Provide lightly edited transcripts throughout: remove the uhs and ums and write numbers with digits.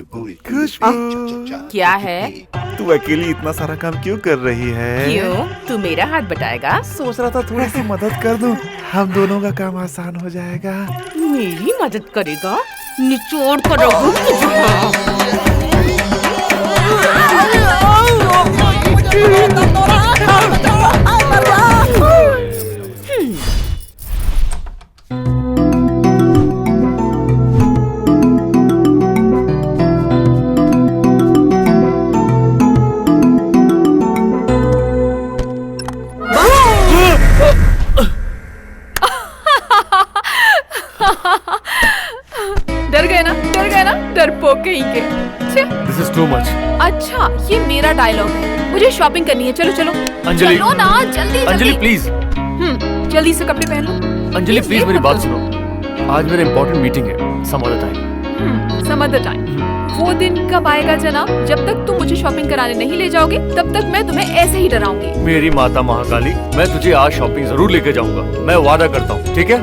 खुशबू, क्या है? तू अकेली इतना सारा काम क्यों कर रही है? क्यों? तू मेरा हाथ बटाएगा? सोच रहा था थोड़ी सी मदद कर दूं, हम दोनों का काम आसान हो जाएगा। मेरी मदद करेगा? निचोड़ कर रखूं डर गए ना डरपोक कहीं के। This is too much. अच्छा, ये मेरा डायलॉग है। मुझे शॉपिंग करनी है। चलो अंजलि, चलो ना, जल्दी अंजलि प्लीज। जल्दी से कपड़े पहन लो। अंजलि प्लीज मेरी बात सुनो। आज मेरा इंपॉर्टेंट मीटिंग है। Some other time. Some other time. वो दिन कब आएगा जनाब? जब तक तुम मुझे शॉपिंग कराने नहीं ले जाओगे तब तक मैं तुम्हें ऐसे ही डराऊंगी। मेरी माता महाकाली, मैं तुझे आज शॉपिंग जरूर लेके जाऊंगा। मैं वादा करता हूँ, ठीक है?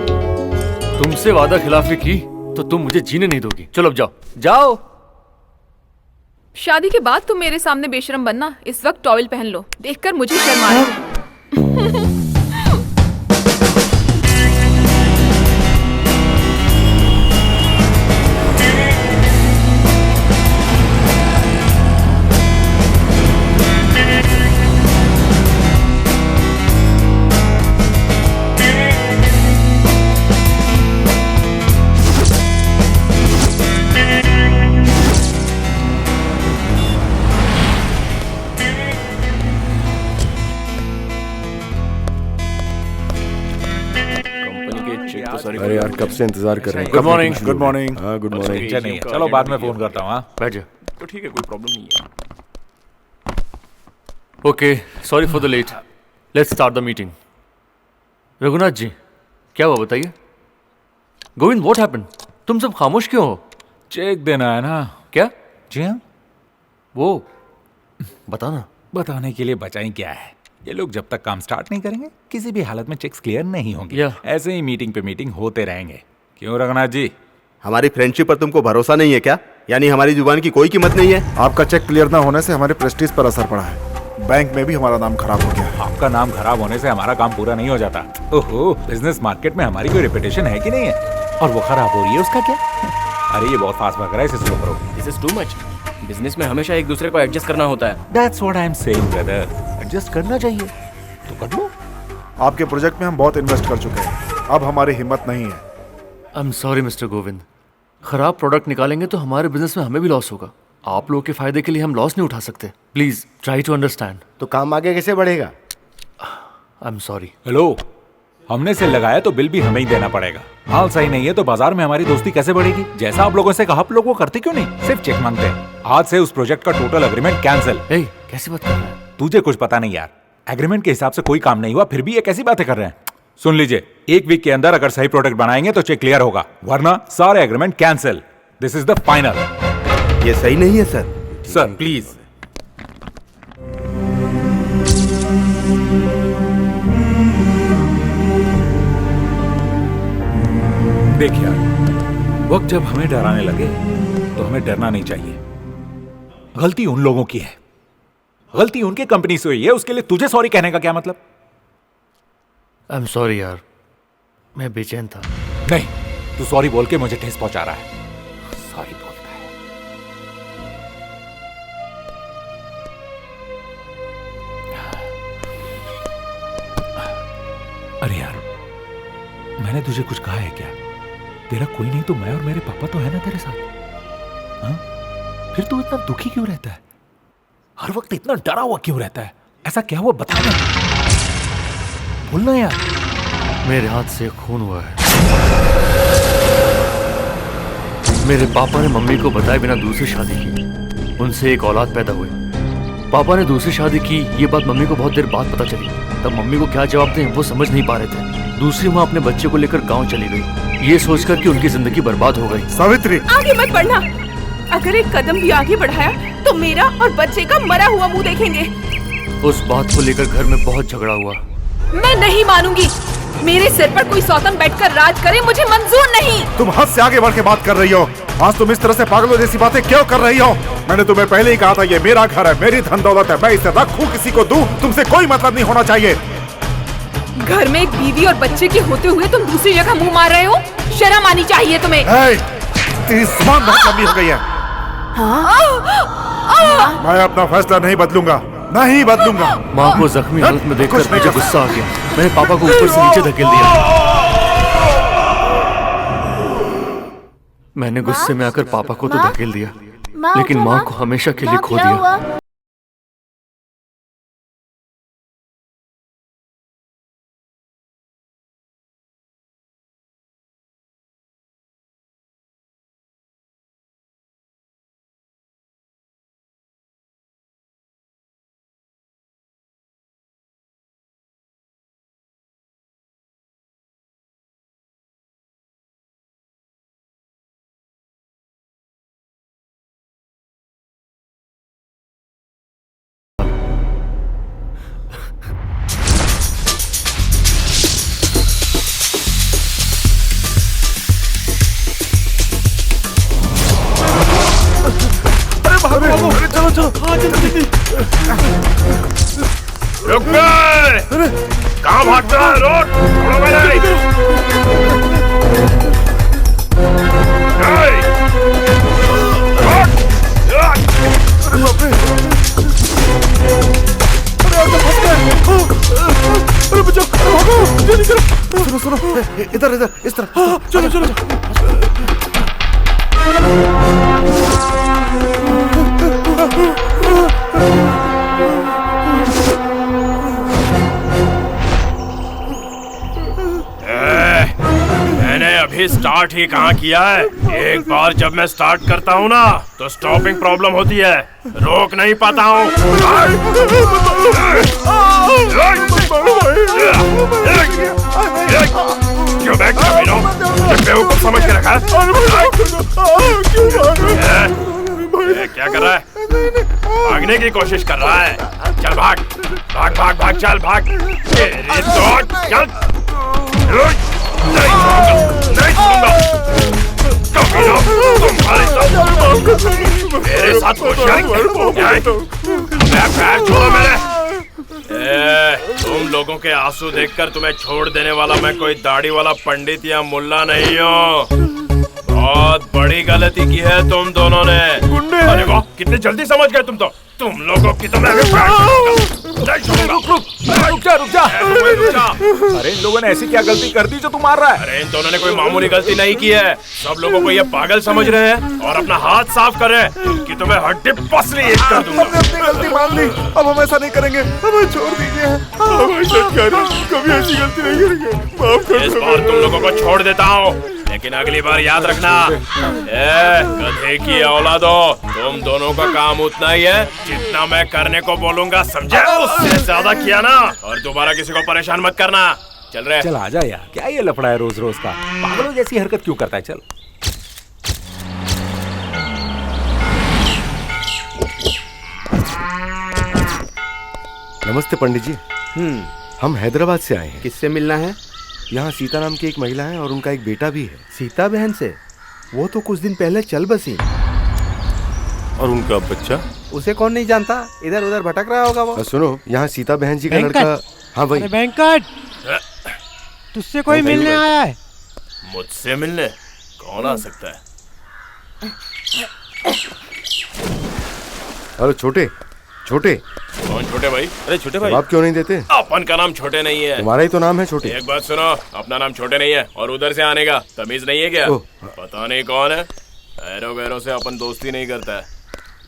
तुमसे वादा खिलाफी की तो तुम मुझे जीने नहीं दोगी। चलो अब जाओ। शादी के बाद तुम मेरे सामने बेशरम बनना। इस वक्त टॉवेल पहन लो, देखकर मुझे शर्म आ रही है। अरे यार कब से इंतजार कर रहे हैं। Good morning. Good morning. हाँ गुड मॉर्निंग। नहीं है, चलो बाद में फोन करता हूँ। बैठ जा। तो ठीक है, कोई प्रॉब्लम नहीं है। Okay, sorry for the late. Let's start the meeting. Raghunath ji, क्या हुआ बताइए? Govind, what happened? तुम सब खामोश क्यों हो? चेक देना है ना? क्या? जी हाँ, वो बताना। बताने के लिए बचा ही क्या है। ये लोग जब तक काम स्टार्ट नहीं करेंगे किसी भी हालत में चेक्स क्लियर नहीं होंगे। Yeah. ऐसे ही मीटिंग पे मीटिंग होते रहेंगे। क्यों रघुनाथ जी? हमारी फ्रेंडशिप पर तुमको भरोसा नहीं है क्या? यानी हमारी जुबान की कोई कीमत नहीं है? आपका चेक क्लियर ना होने से हमारे प्रेस्टीज पर असर पड़ा है। बैंक में भी हमारा नाम खराब हो गया है। आपका नाम खराब होने से हमारा काम पूरा नहीं हो जाता। ओहो, बिजनेस मार्केट में हमारी कोई रेपुटेशन है कि नहीं है? और वो खराब हो रही है, उसका क्या? अरे ये बहुत फास्ट भाग रहा है, इसे स्लो करो। This is too much. Business में हमेशा एक दूसरे को एडजस्ट करना होता है। That's what I am saying brother. Adjust करना चाहिए तो कर लो। आपके प्रोजेक्ट में हम बहुत इन्वेस्ट कर चुके हैं, अब हमारी हिम्मत नहीं है। आई एम सॉरी मिस्टर गोविंद। खराब प्रोडक्ट निकालेंगे तो हमारे बिजनेस में हमें भी लॉस होगा। आप लोगों के फायदे के लिए हम लॉस नहीं उठा सकते। Please try to understand. तो काम आगे कैसे बढ़ेगा? I am sorry. हेलो, हमने सेल लगाया तो बिल भी हमें ही देना पड़ेगा। हाल सही नहीं है तो बाजार में हमारी दोस्ती कैसे बढ़ेगी? जैसा आप लोगों से कहा, आप लोग वो करते क्यों नहीं? सिर्फ चेक मांगते हैं। आज से उस प्रोजेक्ट का टोटल एग्रीमेंट कैंसिल। ए, कैसी बात कर रहे हैं? तुझे कुछ पता नहीं यार, एग्रीमेंट के हिसाब से कोई काम नहीं हुआ, फिर भी ये कैसी बातें कर रहे हैं? सुन लीजिए, एक वीक के अंदर अगर सही प्रोडक्ट बनाएंगे तो चेक क्लियर होगा, वरना सारे agreement cancel. This is the final. ये सही नहीं है सर। Sir please. देख यार, वक्त जब हमें डराने लगे तो हमें डरना नहीं चाहिए। गलती उन लोगों की है, गलती उनके कंपनी से हुई है, उसके लिए तुझे सॉरी कहने का क्या मतलब? आई एम सॉरी यार, मैं बेचैन था। नहीं, तू सॉरी बोल के मुझे ठेस पहुंचा रहा है। सॉरी बोलता है। अरे यार, मैंने तुझे कुछ कहा है क्या? तेरा कोई नहीं तो मैं और मेरे पापा तो है ना तेरे साथ। हाँ? फिर तू इतना दुखी क्यों रहता है? हर वक्त इतना डरा हुआ क्यों रहता है? ऐसा क्या हुआ बता ना। बोलना यार। मेरे हाथ से खून हुआ है। मेरे पापा ने मम्मी को बताए बिना दूसरी शादी की। उनसे एक औलाद पैदा हुई। पापा ने दूसरी शादी की, ये बात मम्मी को बहुत देर बाद पता चली। तब मम्मी को क्या जवाब दें वो समझ नहीं पा रहे थे। दूसरी माँ अपने बच्चे को लेकर गांव चली गई, ये सोचकर कि उनकी जिंदगी बर्बाद हो गई। सावित्री, आगे मत बढ़ना। अगर एक कदम भी आगे बढ़ाया तो मेरा और बच्चे का मरा हुआ मुंह देखेंगे। उस बात को लेकर घर में बहुत झगड़ा हुआ। मैं नहीं मानूंगी। मेरे सिर पर कोई सौतन बैठकर राज करे मुझे मंजूर नहीं। तुम हद से आगे बढ़ के बात कर रही हो। आज तुम इस तरह से पागलों जैसी बातें क्यों कर रही हो? मैंने तुम्हें पहले ही कहा था ये मेरा घर है, मेरी धन दौलत है, मैं इसे रखूं किसी को दूं, तुमसे कोई मतलब नहीं होना चाहिए। घर में एक बीवी और बच्चे के होते हुए तुम दूसरी जगह मुंह मार रहे हो, शर्म आनी चाहिए तुम्हें। तेरी जुबान बहुत लंबी हो गई है। मैं अपना फैसला नहीं बदलूंगा, नहीं बदलूंगा। माँ को जख्मी हालत में देखकर कुछ नहीं मुझे कर गुस्सा आ गया। मैंने पापा को ऊपर से नीचे धकेल दिया। मैंने गुस्से में आकर पापा को तो धकेल दिया, लेकिन माँ को हमेशा के लिए खो दिया। रुक गए! कहाँ भाग रहा है? रोक! छोड़ो मेरे! सुनो सुनो, इधर इधर इस तरह। चलो चलो। मैंने अभी स्टार्ट ही कहाँ किया है। एक बार जब मैं स्टार्ट करता हूँ ना तो स्टॉपिंग प्रॉब्लम होती है, रोक नहीं पाता हूँ। क्यों बैठ बेवकूफ समझ के रखा? क्या कर रहा है? भागने की कोशिश कर रहा है। चल भाग भाग भाग भाग, चल भाग। तेरी तो चल। नहीं छोड़ूंगा। मेरे साथ पैर छोड़ो मेरे। तुम लोगों के आंसू देखकर तुम्हें छोड़ देने वाला मैं कोई दाढ़ी वाला पंडित या मुल्ला नहीं हूँ। बहुत बड़ी गलती की है तुम दोनों ने। अरे वाह, कितने जल्दी समझ गए तुम लोगों की तो मैं रुक जा। अरे इन लोगों ने ऐसी क्या गलती कर दी जो तू मार रहा है? अरे इन दोनों ने कोई मामूली गलती नहीं की है। सब लोगों को ये पागल समझ रहे हैं और अपना हाथ साफ कर रहे हैं कि तुम्हें हड्डी पसली एक कर दूंगा। हमने अपनी गलती मान ली, अब हम ऐसा नहीं करेंगे, हमें छोड़ दीजिए। कभी ऐसी गलती नहीं करेंगे, माफ कर दो। इस बार तुम लोगों को छोड़ देता हूँ, लेकिन अगली बार याद रखना, गधे की औलादो, तुम दोनों का काम उतना ही है जितना मैं करने को बोलूंगा, समझे? उससे ज्यादा किया ना, और दोबारा किसी को परेशान मत करना। चल रहे। चल आजा यार, क्या ये लफड़ा है रोज रोज का? पागलों जैसी हरकत क्यों करता है? चल। नमस्ते पंडित जी। हम हैदराबाद से आए हैं। किससे मिलना है? यहाँ सीता नाम की एक महिला है और उनका एक बेटा भी है। सीता बहन से? वो तो कुछ दिन पहले चल बसी। और उनका बच्चा? उसे कौन नहीं जानता, इधर उधर भटक रहा होगा वो। सुनो, यहाँ सीता बहन जी का लड़का। हाँ भाई। वेंकट, तुझसे कोई मिलने आया है? मुझसे मिलने? कौन आ सकता है? हेलो छोटे छोटे। कौन छोटे भाई? अरे छोटे भाई, आप क्यों नहीं देते? अपन का नाम छोटे नहीं है। तुम्हारा ही तो नाम है छोटे। एक बात सुनो, अपना नाम छोटे नहीं है और उधर से आने का तमीज नहीं है क्या? पता नहीं कौन है। ऐरो वैरो से अपन दोस्ती नहीं करता है।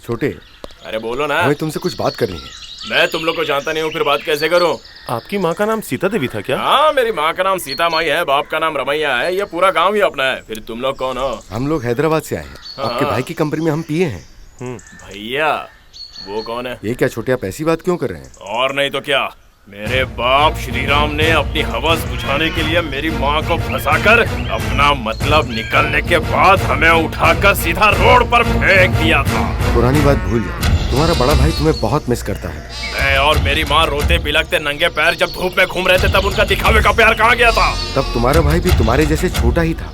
छोटे, अरे बोलो ना। हमें तुमसे कुछ बात करनी है। मैं तुम लोग को जानता नहीं हूँ, फिर बात कैसे करूँ? आपकी माँ का नाम सीता देवी था क्या? हाँ, मेरी माँ का नाम सीता माई है, बाप का नाम रमैया है, ये पूरा गांव ही अपना है। फिर तुम लोग कौन हो? हम लोग हैदराबाद से आए हैं। आपके भाई की कंपनी में हम पिए हैं। भैया? वो कौन है? ये क्या छोटे, आप ऐसी बात क्यों कर रहे हैं? और नहीं तो क्या, मेरे बाप श्री राम ने अपनी हवस बुझाने के लिए मेरी माँ को फंसाकर अपना मतलब निकलने के बाद हमें उठाकर सीधा रोड पर फेंक दिया था। पुरानी बात भूल जाओ। तुम्हारा बड़ा भाई तुम्हें बहुत मिस करता है। मैं और मेरी माँ रोते बिलखते नंगे पैर जब धूप में घूम रहे थे तब उनका दिखावे का प्यार कहाँ गया था? तब तुम्हारा भाई भी तुम्हारे जैसे छोटा ही था।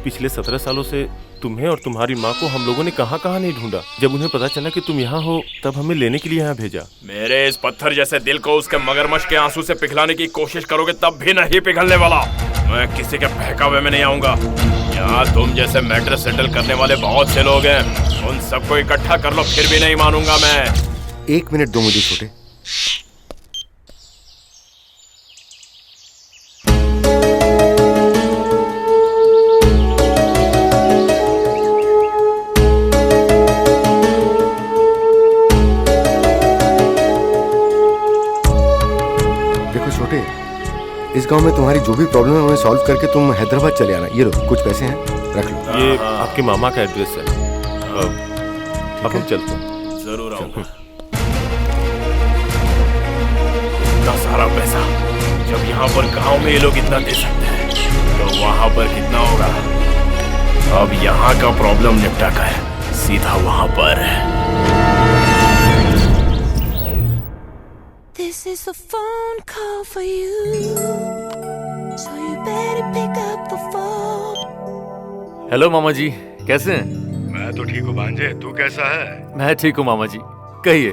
पिछले 17 सालों से तुम्हें और तुम्हारी माँ को हम लोगों ने कहाँ कहाँ नहीं ढूंढा। जब उन्हें पता चला कि तुम यहाँ हो तब हमें लेने के लिए यहाँ भेजा। मेरे इस पत्थर जैसे दिल को उसके मगरमच्छ के आंसू से पिघलाने की कोशिश करोगे तब भी नहीं पिघलने वाला। मैं किसी के बहकावे में नहीं आऊंगा। यहाँ तुम जैसे मैटर सेटल करने वाले बहुत से लोग हैं, उन सबको इकट्ठा कर लो फिर भी नहीं मानूंगा मैं। 1 मिनट दो मुझे छोटे। देखो छोटे, इस गांव में तुम्हारी जो भी प्रॉब्लम है उन्हें सॉल्व करके तुम हैदराबाद चले आना। ये लो कुछ पैसे हैं, रख लो। ये आपके मामा का एड्रेस है। अब हम चलते हैं। जरूर आऊंगा। इतना सारा पैसा जब यहाँ पर गांव में ये लोग इतना दे सकते हैं तो वहाँ पर कितना होगा? अब यहाँ का प्रॉब्लम निपटा कर सीधा वहाँ पर। This is a phone call for you, so you better pick up the phone. Hello मामा जी, कैसे हैं? मैं तो ठीक हूँ भांजे, तू कैसा है? मैं ठीक हूँ मामा जी, कहिए।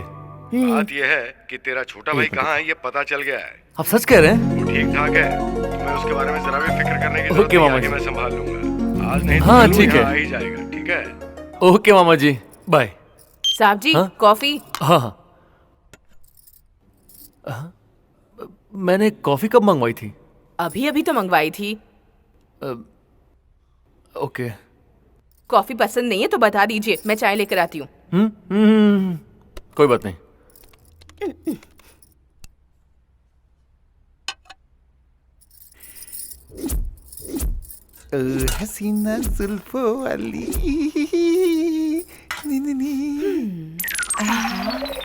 बात यह है कि तेरा छोटा भाई कहाँ है ये पता चल गया है। आप सच कह रहे हैं? वो ठीक ठाक है, तुम्हें उसके बारे में जरा भी फिक्र करने की जरूरत ओके नहीं, मामा आगे जी। मैं संभाल लूंगा। आज नहीं तो हाँ, कल ठीक है। यहाँ आ ही जाएगा, ठीक है? ओके मामा जी, बाय। साहब जी, हाँ? कॉफी। हाँ हाँ। मैंने कॉफी कब मंगवाई थी? अभी अभी तो मंगवाई थी। ओके। कॉफी पसंद नहीं है तो बता दीजिए, मैं चाय लेकर आती हूँ। कोई बात नहीं। हसीना जुल्फों वाली।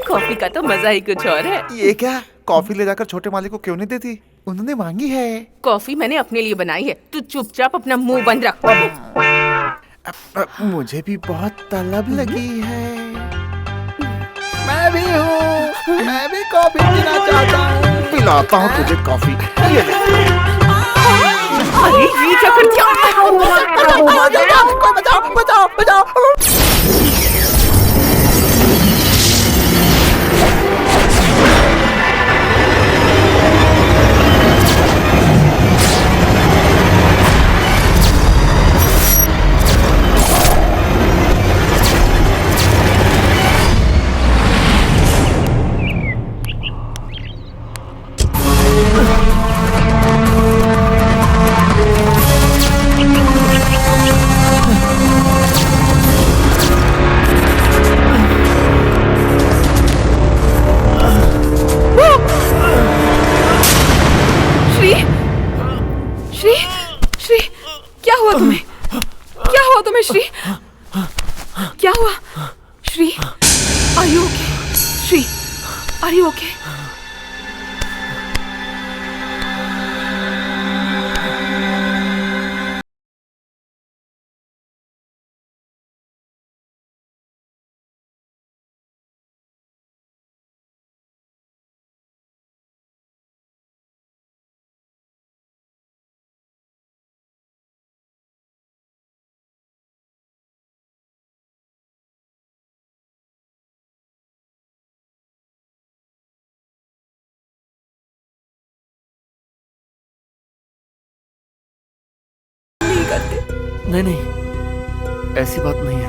कॉफी का तो मजा ही कुछ और है। ये क्या, कॉफी ले जाकर छोटे मालिक को क्यों नहीं देती? उन्होंने मांगी है। कॉफी मैंने अपने लिए बनाई है, तू चुपचाप अपना मुंह बंद रख। मुझे भी बहुत तलब लगी है। मैं भी हूँ, मैं भी कॉफी पीना चाहता हूँ। पिलाता हूँ तुझे कॉफी। ये ले। अरे ये क्या कर दिया? बचाओ बचाओ बचाओ। श्री, क्या हुआ? Shri, are you okay? Shri, are you okay? नहीं नहीं, ऐसी बात नहीं है।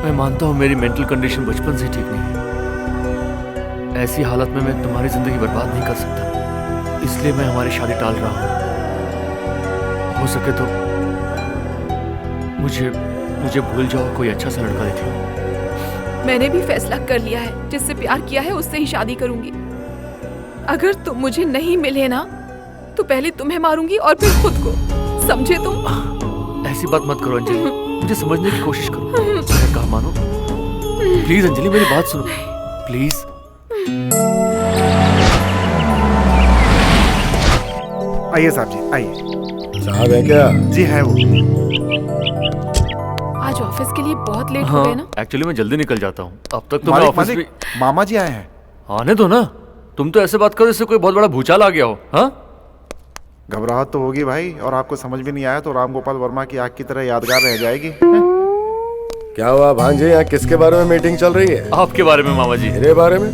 मैं मानता हूँ मेरी मेंटल कंडीशन बचपन से ठीक नहीं है। ऐसी हालत में मैं तुम्हारी जिंदगी बर्बाद नहीं कर सकता, इसलिए मैं हमारी शादी टाल रहा हूँ। हो सके तो मुझे भूल जाओ, कोई अच्छा सा लड़का देखे हो। मैंने भी फैसला कर लिया है, जिससे प्यार किया है उससे ही शादी करूंगी। अगर तुम मुझे नहीं मिले ना तो पहले तुम्हें मारूंगी और फिर खुद को, समझे तुम? ऐसी बात मत करो अंजलि, मुझे समझने की कोशिश करो। मैं कहा मानो, प्लीज अंजलि मेरी बात सुनो प्लीज। आइए साहब जी, आइए। साहब है क्या? जी है वो। आ जाओ। ऑफिस के लिए बहुत लेट हो हाँ गए ना। एक्चुअली मैं जल्दी निकल जाता हूँ। अब तक तो मैं मालिक ऑफिस मालिक भी मामा जी आए हैं। आने दो ना। तुम तो ऐसे बात करो जैसे कोई बहुत बड़ा भूचाल आ गया हो। हाँ घबराहट तो होगी भाई, और आपको समझ भी नहीं आया तो राम गोपाल वर्मा की आग की तरह यादगार रह जाएगी। क्या हुआ भांजे, यहाँ किसके बारे में मीटिंग चल रही है? आपके बारे में मामा जी। मेरे बारे में?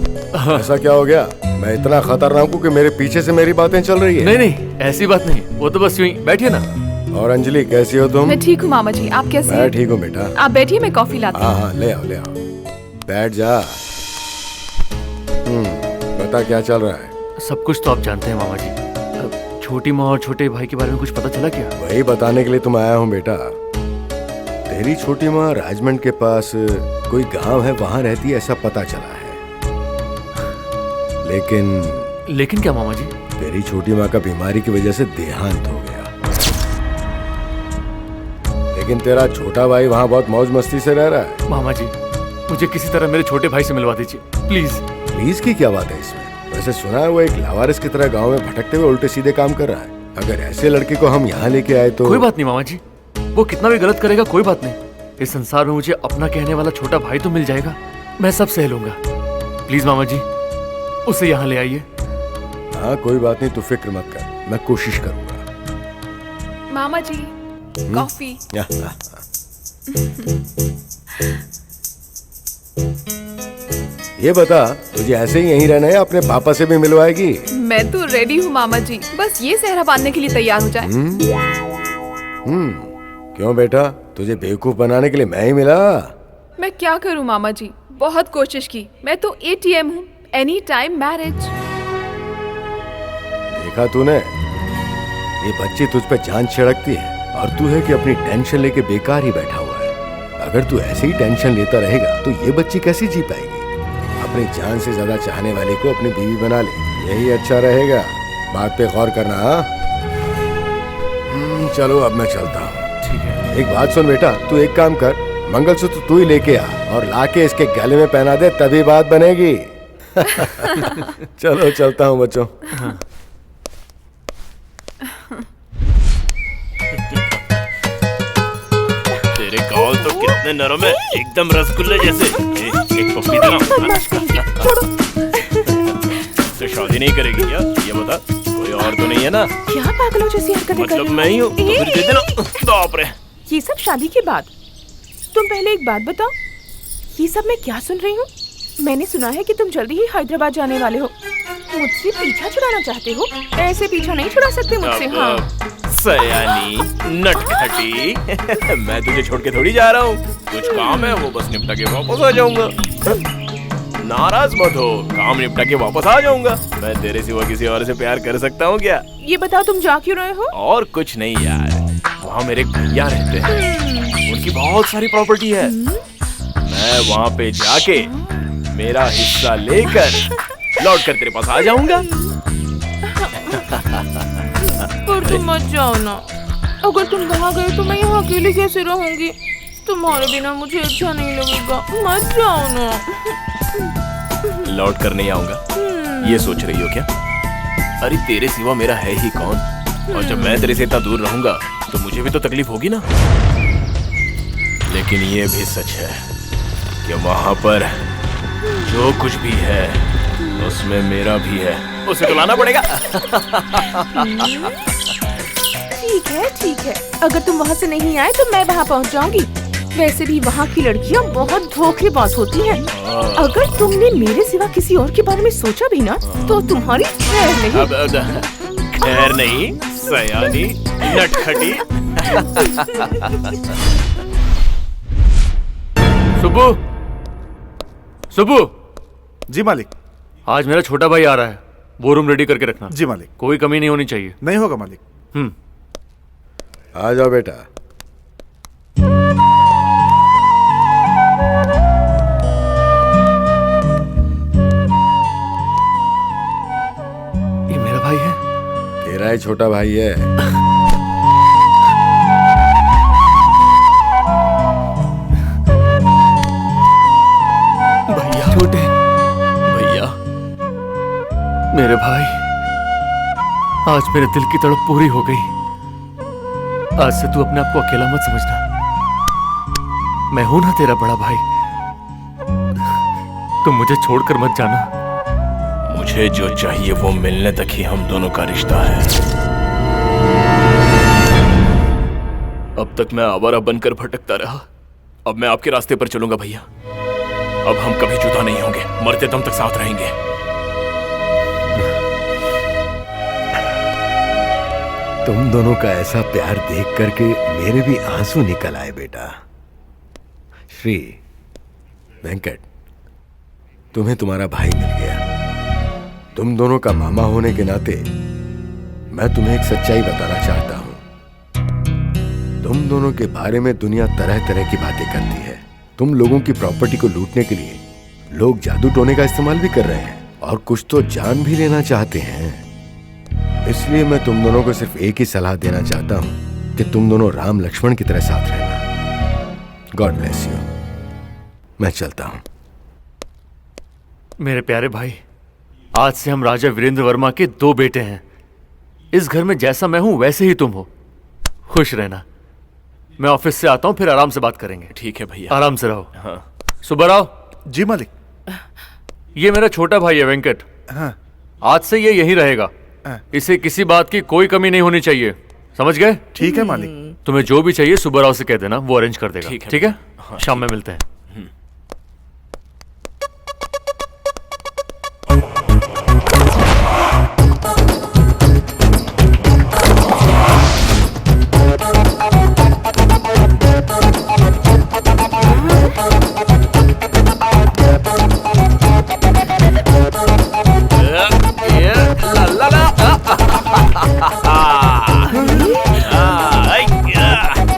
ऐसा क्या हो गया? मैं इतना खतरनाक हूँ कि मेरे पीछे से मेरी बातें चल रही है? नहीं नहीं ऐसी बात नहीं, वो तो बस यूं ही। बैठिए ना। और अंजलि कैसी हो तुम? मैं ठीक हूँ मामा जी, आप कैसे मैं हैं? ठीक हूँ बेटा। आप बैठिए, मैं कॉफी लाती हूँ। हाँ ले आओ ले आओ, बैठ जा। बता क्या चल रहा है? सब कुछ तो आप जानते हैं मामा जी। अब छोटी माँ और छोटे भाई के बारे में कुछ पता चला क्या? वही बताने के लिए तुम आया हूँ बेटा। तेरी छोटी माँ राजमंड के पास कोई गांव है, वहां रहती है ऐसा पता चला है। लेकिन क्या मामा जी? तेरी छोटी माँ का बीमारी की वजह से देहांत हो गया, लेकिन तेरा छोटा भाई वहाँ बहुत मौज मस्ती से रह रहा है। मामा जी मुझे किसी तरह मेरे छोटे भाई से मिलवा दीजिए प्लीज। प्लीज की क्या बात है इसमें? वैसे सुना है वो एक लावारिस की तरह गांव में भटकते हुए उल्टे सीधे काम कर रहा है। अगर ऐसे लड़के को हम यहाँ लेके आए तो। कोई बात नहीं मामा जी, वो कितना भी गलत करेगा कोई बात नहीं। इस संसार में मुझे अपना कहने वाला छोटा भाई तो मिल जाएगा, मैं सब सह लूंगा। प्लीज मामा जी उसे यहाँ ले आइए। हाँ कोई बात नहीं, तू फिक्र मत कर, मैं कोशिश करूंगा। मामा जी कॉफी। ये बता, तुझे ऐसे ही यहीं रहना है, अपने पापा से भी मिलवाएगी? मैं तो रेडी हूँ मामा जी, बस ये सहरा बांधने के लिए तैयार हो जाए। क्यों बेटा, तुझे बेवकूफ बनाने के लिए मैं ही मिला? मैं क्या करूँ मामा जी, बहुत कोशिश की। मैं तो ATM हूँ, एनी टाइम मैरिज। देखा तूने, ये बच्ची तुझ पे जान छिड़कती है और तू है कि अपनी टेंशन लेके बेकार ही बैठा हुआ है। अगर तू ऐसे ही टेंशन लेता रहेगा तो ये बच्ची कैसे जी पाएगी? अपनी जान से ज्यादा चाहने वाले को अपनी बीवी बना ले, यही अच्छा रहेगा। बात पे गौर करना। हाँ चलो अब मैं चलता हूँ। ठीक है। एक बात सुन बेटा, तू एक काम कर, मंगलसूत्र तू ही लेके आ और लाके इसके गले में पहना दे, तभी बात बनेगी। चलो चलता हूँ बच्चों। तेरे गाल तो कितने नरम है, एकदम रसगुल्ले जैसे। एक पप्पी देना। तो शादी नहीं करेगी क्या? ये बता, कोई और तो नहीं है ना? क्या पागलों जैसी हरकतें कर रहे मतलब हो? मैं ही हूँ, तो फिर दे देना। बाप रे। ये सब शादी के बाद। तुम पहले एक बात बताओ, ये सब मैं क्या सुन रही हूँ? मैंने सुना है कि तुम जल्दी ही हैदराबाद जाने वाले हो। मुझसे पीछा छुड़ाना चाहते हो? ऐसे पीछा नहीं छुड़ा सकते मुझसे। हाँ सयानी नटखटी। मैं तुझे छोड़ के थोड़ी जा रहा हूँ, कुछ काम है वो बस निपटा के वापस आ जाऊंगा। नाराज मत हो, काम निपटा के वापस आ जाऊंगा। मैं तेरे सिवा किसी और से प्यार कर सकता हूँ क्या? ये बताओ तुम जा क्यों रहे हो? और कुछ नहीं यार, वहाँ मेरे भैया रहते हैं, उनकी बहुत सारी प्रॉपर्टी है। मैं वहाँ पे जाके मेरा हिस्सा लेकर लौट कर तेरे पास आ जाऊंगा। पर तुम मत जाओ ना, अगर तुम वहाँ गए तो मैं यहाँ अकेली कैसे रहूंगी? तुम्हारे बिना मुझे अच्छा नहीं लगेगा, मत जाओ ना। लौट कर नहीं आऊंगा, ये सोच रही हो क्या? अरे तेरे सिवा मेरा है ही कौन? और जब मैं तेरे से इतना दूर रहूंगा तो मुझे भी तो तकलीफ होगी ना। लेकिन ये भी सच है कि वहां पर जो कुछ भी है उसमें मेरा भी है, उसे तो लाना पड़ेगा। ठीक है, अगर तुम वहाँ से नहीं आए तो मैं वहाँ पहुँच जाऊंगी। वैसे भी वहाँ की लड़कियाँ बहुत धोखेबाज होती हैं। अगर तुमने मेरे सिवा किसी और के बारे में सोचा भी ना तो तुम्हारी खैर नहीं। खैर नहीं सयानी नटखटी। सुबह सुबह। जी मालिक। आज मेरा छोटा भाई आ रहा है, वो रूम रेडी करके रखना। जी मालिक। कोई कमी नहीं होनी चाहिए। नहीं होगा मालिक। आ जाओ बेटा। ये मेरा भाई है? तेरा ही छोटा भाई है। भैया छोटे भैया, मेरे भाई, आज मेरे दिल की तड़प पूरी हो गई। आज से तू अपने आप को अकेला मत समझना। मैं हूं ना तेरा बड़ा भाई। तुम मुझे छोड़कर मत जाना। मुझे जो चाहिए वो मिलने तक ही हम दोनों का रिश्ता है। अब तक मैं आवारा बनकर भटकता रहा, अब मैं आपके रास्ते पर चलूंगा भैया। अब हम कभी जुदा नहीं होंगे, मरते दम तक साथ रहेंगे। तुम दोनों का ऐसा प्यार देख करके मेरे भी आंसू निकल आए बेटा। श्री, वेंकट, तुम्हें तुम्हारा भाई मिल गया। तुम दोनों का मामा होने के नाते मैं तुम्हें एक सच्चाई बताना चाहता हूं। तुम दोनों के बारे में दुनिया तरह तरह की बातें करती है। तुम लोगों की प्रॉपर्टी को लूटने के लिए लोग जादू टोने का इस्तेमाल भी कर रहे हैं और कुछ तो जान भी लेना चाहते हैं। इसलिए मैं तुम दोनों को सिर्फ एक ही सलाह देना चाहता हूं कि तुम दोनों राम लक्ष्मण की तरह साथ रहना। God bless you. मैं चलता हूं। मेरे प्यारे भाई, आज से हम राजा वीरेंद्र वर्मा के 2 बेटे हैं। इस घर में जैसा मैं हूं वैसे ही तुम हो। खुश रहना। मैं ऑफिस से आता हूं, फिर आराम से बात करेंगे। ठीक है भैया। आराम से रहो। हाँ। सुब्बाराव। जी मालिक। ये मेरा छोटा भाई है वेंकट। हाँ। आज से ये यहीं रहेगा। इसे किसी बात की कोई कमी नहीं होनी चाहिए, समझ गए? ठीक है मालिक। तुम्हें जो भी चाहिए सुब्बाराव से कह देना, वो अरेंज कर देगा। ठीक है? हाँ। शाम में मिलते हैं।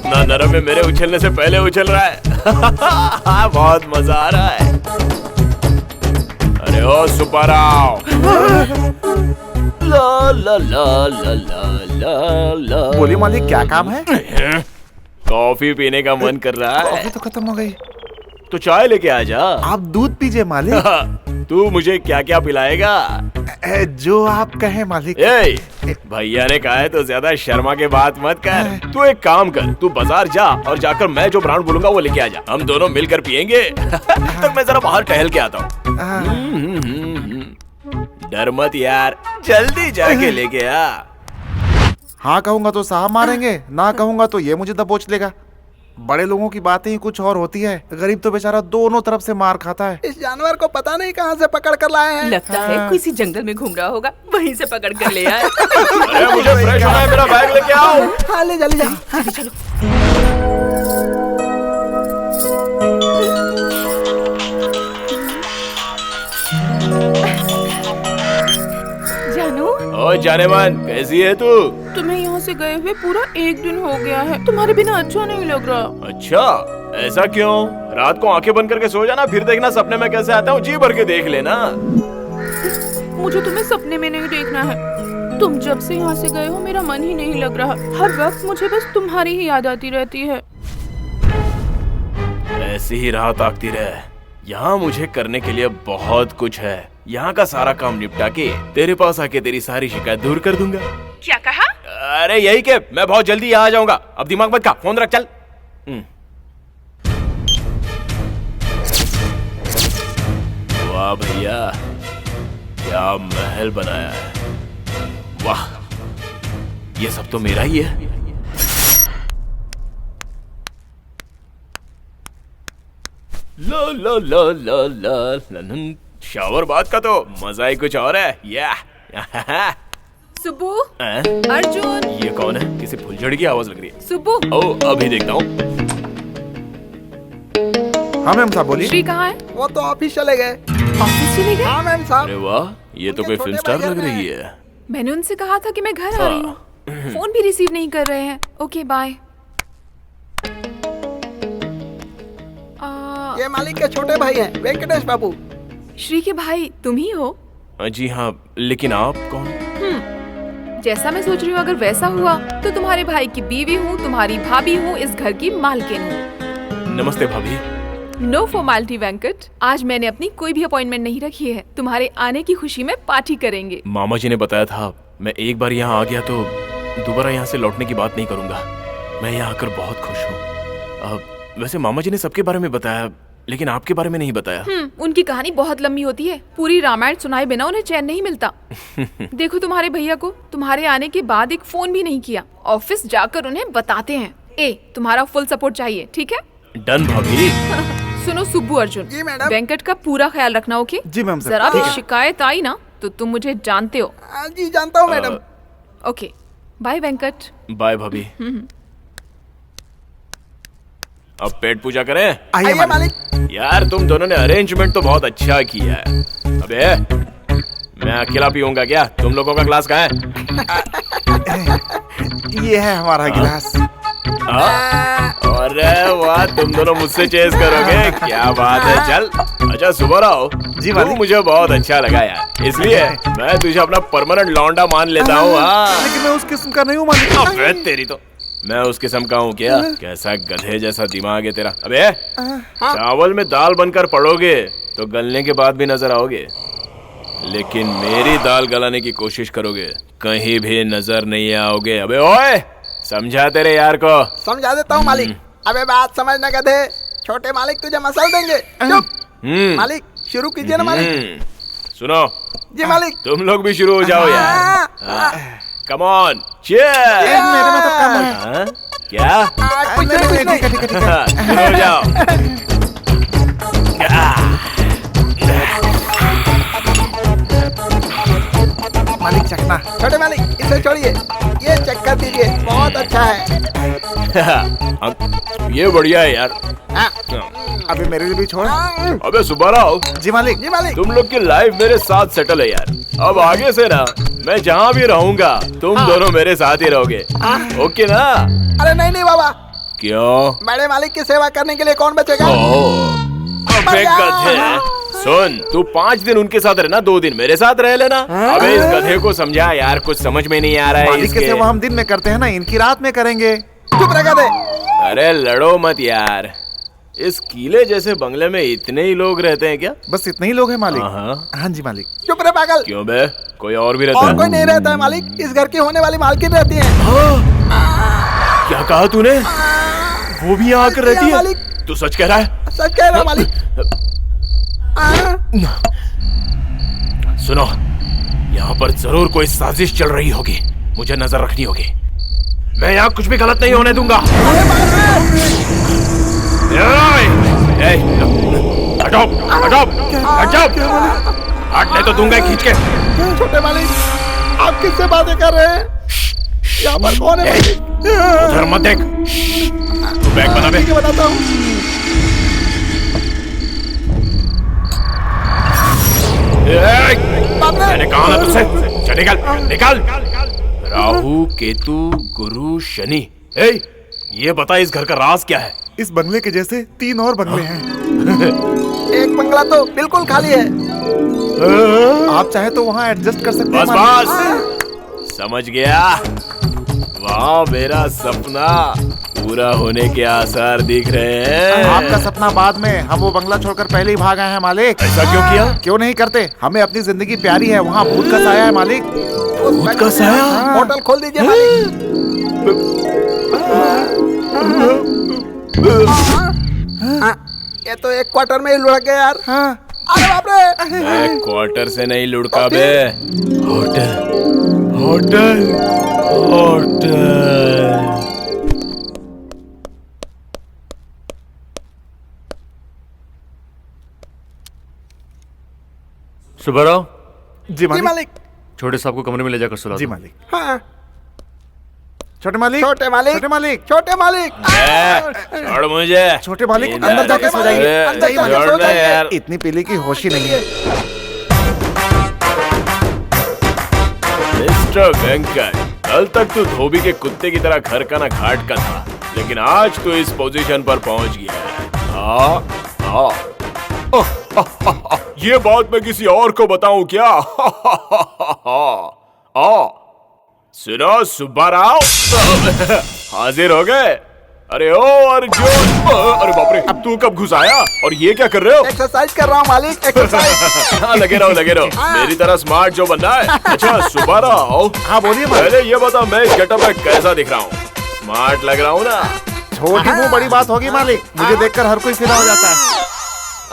ना नरम में मेरे उछलने से पहले उछल रहा है। बहुत मजा आ रहा है। अरे ओ सुब्बाराव। ला ला ला ला ला ला। बोलिए मालिक, क्या काम है? कॉफी पीने का मन कर रहा है। कॉफी तो खत्म हो गई। तो चाय लेके आ जा। आप दूध पीजिए मालिक। तू मुझे क्या क्या पिलाएगा? जो आप कहें मालिक। भैया ने कहा है तो ज्यादा शर्मा के बात मत कर। तू एक काम कर, तू बाजार जा और जाकर मैं जो ब्रांड बोलूंगा वो लेके आ जा। हम दोनों मिलकर पियेंगे। तब मैं जरा बाहर टहल के आता हूँ। डर मत यार, जल्दी जाके लेके आ। हाँ कहूंगा तो साहब मारेंगे, ना कहूंगा तो ये मुझे दबोच लेगा। बड़े लोगों की बातें ही कुछ और होती है। गरीब तो बेचारा दोनों तरफ से मार खाता है। इस जानवर को पता नहीं कहां से पकड़ कर लाए हैं। लगता है किसी जंगल में घूम रहा होगा, वहीं से पकड़ कर ले आए। अरे मुझे फ्रेश होना है, मेरा बैग लेके आओ। हाँ ले जा ले जा। चलो। जानू। ओ जाने मन, कैसी है तू? तुम्हें यहाँ से गए हुए पूरा 1 दिन हो गया है। तुम्हारे बिना अच्छा नहीं लग रहा। अच्छा, ऐसा क्यों? रात को आंखें बंद करके सो जाना, फिर देखना सपने में कैसे आता हूँ। जी भर के देख लेना। मुझे तुम्हें सपने में नहीं देखना है। तुम जब से यहाँ से गए हो मेरा मन ही नहीं लग रहा। हर वक्त मुझे बस तुम्हारी ही याद आती रहती है। ऐसी ही राह ताकती रहे। यहाँ मुझे करने के लिए बहुत कुछ है। यहाँ का सारा काम निपटा के तेरे पास आके तेरी सारी शिकायत दूर कर दूंगा। क्या कहा? अरे यही के मैं बहुत जल्दी यहाँ आ जाऊंगा। अब दिमाग मत खा, फोन रख, चल। वाह भैया, क्या महल बनाया है। वाह, ये सब तो मेरा ही है। ला ला ला ला ला। शावर बात का तो मजा ही कुछ और है। या सुब्बू, अर्जुन। ये कौन है? किसी फुलझड़ी की आवाज लग रही है। सुब्बू। ओ, अभी देखता हूँ। हाँ मैम साहब बोलिए। श्री कहाँ है? वो तो ऑफिस चले गए। ऑफिस चले गए? हाँ मैम साहब। अरे वाह, ये तो कोई फिल्म स्टार लग रही है। मैंने उनसे कहा था कि मैं घर आ रही हूँ। फोन भी रिसीव नहीं कर रहे हैं। Okay bye. ये मालिक के छोटे भाई हैं, वेंकटेश बाबू। श्री के भाई तुम ही हो? जी हाँ, लेकिन आप कौन? जैसा मैं सोच रही हूँ अगर वैसा हुआ तो तुम्हारे भाई की बीवी हूँ, तुम्हारी भाभी हूँ, इस घर की मालकिन हूँ। नमस्ते भाभी। नो फॉर्मेलिटी वेंकट, आज मैंने अपनी कोई भी अपॉइंटमेंट नहीं रखी है। तुम्हारे आने की खुशी में पार्टी करेंगे। मामा जी ने बताया था मैं एक बार यहाँ आ गया तो दोबारा यहाँ से लौटने की बात नहीं करूंगा। मैं यहाँ आकर बहुत खुश हूँ। अब वैसे मामा जी ने सबके बारे में बताया, लेकिन आपके बारे में नहीं बताया। उनकी कहानी बहुत लंबी होती है, पूरी रामायण सुनाए बिना उन्हें चैन नहीं मिलता। देखो तुम्हारे भैया को तुम्हारे आने के बाद एक फोन भी नहीं किया। ऑफिस जाकर उन्हें बताते हैं। तुम्हारा फुल सपोर्ट चाहिए, ठीक है? डन भाभी। सुनो सुब्बू अर्जुन, वेंकट का पूरा ख्याल रखना, ओके? जी मैम। जरा भी शिकायत आई ना तो तुम मुझे जानते हो। जी जानता हूँ madam. Okay bye Venkat. Bye भाभी। अब पेट पूजा करें? आइए मालिक। यार तुम दोनों ने अरेंजमेंट तो बहुत अच्छा किया है। अबे मैं अकेला पीऊंगा क्या? तुम लोगों का ग्लास कहाँ है? ये है हमारा गिलास। अरे वाह, तुम दोनों मुझसे चेस करोगे, क्या बात है। चल अच्छा सुबह रहो जी। तू मुझे बहुत अच्छा लगा यार, इसलिए मैं तुझे अपना परमानेंट लौंडा मान लेता हूँ। लेकिन मैं उस किस्म का नहीं हूँ मालिक। अबे तेरी तो मैं उस किस्म का हूँ क्या? कैसा गधे जैसा दिमाग है तेरा। अबे चावल में दाल बनकर पड़ोगे तो गलने के बाद भी नजर आओगे, लेकिन मेरी दाल गलाने की कोशिश करोगे कहीं भी नजर नहीं आओगे। अबे ओए, समझा तेरे यार को? समझा देता हूँ मालिक। अबे बात समझना गधे, छोटे मालिक तुझे मसल देंगे। चुप मालिक, शुरू कीजिए ना मालिक। सुनो जी मालिक। तुम लोग भी शुरू हो जाओ यार। Come on, cheers. मेरे में तो कम क्या? कुछ नहीं। शुरू हो जाओ। मालिक चखना। छोटे मालिक इसे छोड़िए, ये चेक कर दीजिए, बहुत अच्छा है। ये बढ़िया है यार। अबे मेरे लिए भी छोड़। अबे सुबह रहो। जी मालिक। जी मालिक। तुम लोग की लाइफ मेरे साथ सेटल है यार। अब आगे से ना मैं जहाँ भी रहूंगा तुम दोनों मेरे साथ ही रहोगे, ओके ना? अरे नहीं नहीं बाबा। क्यों? बड़े मालिक की सेवा करने के लिए कौन बचेगा? अबे गधे, सुन तू 5 दिन उनके साथ रहना, 2 दिन मेरे साथ रह लेना। अबे इस गधे को समझा यार, कुछ समझ में नहीं आ रहा है। मालिक की सेवा हम दिन में करते हैं ना, इनकी रात में करेंगे। चुप रह गधे। अरे लड़ो मत यार। इस किले जैसे बंगले में इतने ही लोग रहते हैं क्या? बस इतने ही लोग हैं मालिक। हाँ जी मालिक। चुप रहे पागल। क्यों बे, कोई और भी रहता और है? कोई नहीं रहता है मालिक, इस घर की होने वाली मालकिन रहती है। क्या कहा तूने? वो भी यहाँ आकर रहती है? मालिक तू सच कह रहा है? सच कह रहा है मालिक। सुनो, यहाँ पर जरूर कोई साजिश चल रही होगी, मुझे नजर रखनी होगी। मैं यहाँ कुछ भी गलत नहीं होने दूंगा। हटो हटो हटो, हटने तो दूंगा खींच के। छोटे मालिक आप किससे बातें कर रहे हैं? यहाँ पर कौन है? उधर मत देख। तू बैग बना बे। बताता हूँ। मैंने कहा ना तुझसे, चल निकल निकल। राहु केतु गुरु शनि। ये बता इस घर का राज क्या है? इस बंगले के जैसे 3 और बंगले हैं। एक बंगला तो बिल्कुल खाली है। आप चाहे तो वहाँ एडजस्ट कर सकते हैं। बस बस समझ गया। वाह, मेरा सपना पूरा होने के आसार दिख रहे हैं। आपका सपना बाद में, हम वो बंगला छोड़कर पहले ही भाग आए हैं मालिक। ऐसा क्यों किया? क्यों नहीं करते, हमें अपनी जिंदगी प्यारी है, वहाँ भूत का साया है मालिक। भूत का साया? होटल खोल दीजिए मालिक। ये तो एक क्वार्टर में ही लुढ़क गया यार। अरे बाप रे। मैं क्वार्टर से नहीं लुढ़का बे, होटल होटल होटल। सुब्बाराव। जी मालिक। छोटे साहब को कमरे में ले जाकर सुला दो। जी मालिक। हाँ। छोटे मालिक। छोटे मालिक। छोटे मालिक। छोटे मालिक। छोड़ मुझे। छोटे मालिक अंदर जाके सो जाइए। अंदर जाके सो जाइए। इतनी पीली की होश ही नहीं है। मिस्टर वेंकट, कल तक तू धोबी के कुत्ते की तरह घर का ना घाट का था, लेकिन आज तू इस पोजीशन पर पहुंच गया है। ये बात मैं किसी और को बताऊं क्या? सुनो सुब्बाराव, हाजिर हो गए? अरे ओ अर्जुन, अरे बाप रे, अब तू कब घुस आया और ये क्या कर रहे हो? एक्सरसाइज कर रहा हूँ मालिक, एक्सरसाइज। हाँ लगे रहो लगे रहो, मेरी तरह स्मार्ट जो बनना है। अच्छा सुब्बाराव, हाँ बोलिए। पहले ये बता मैं इस गेटअप में कैसा दिख रहा हूँ? स्मार्ट लग रहा हूँ ना? छोटी मुंह बड़ी बात होगी मालिक, मुझे देखकर हर कोई सीधा हो जाता है।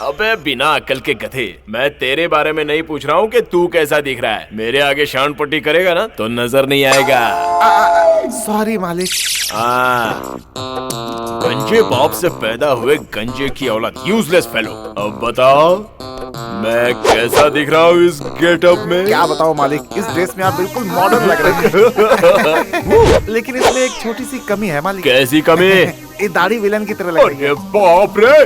अबे बिना अक्ल के गधे, मैं तेरे बारे में नहीं पूछ रहा हूँ कि तू कैसा दिख रहा है। मेरे आगे शान पट्टी करेगा ना तो नजर नहीं आएगा। सॉरी मालिक। गंजे बाप से पैदा हुए गंजे की औलाद, यूजलेस फेलो। अब बताओ मैं कैसा दिख रहा हूँ इस गेटअप में? क्या बताओ मालिक, इस ड्रेस में आप बिल्कुल मॉडर्न लग रहे हैं। लेकिन इसमें एक छोटी सी कमी है मालिक। कैसी कमी? ये दाढ़ी विलन की तरह लग रही है। बाप रे,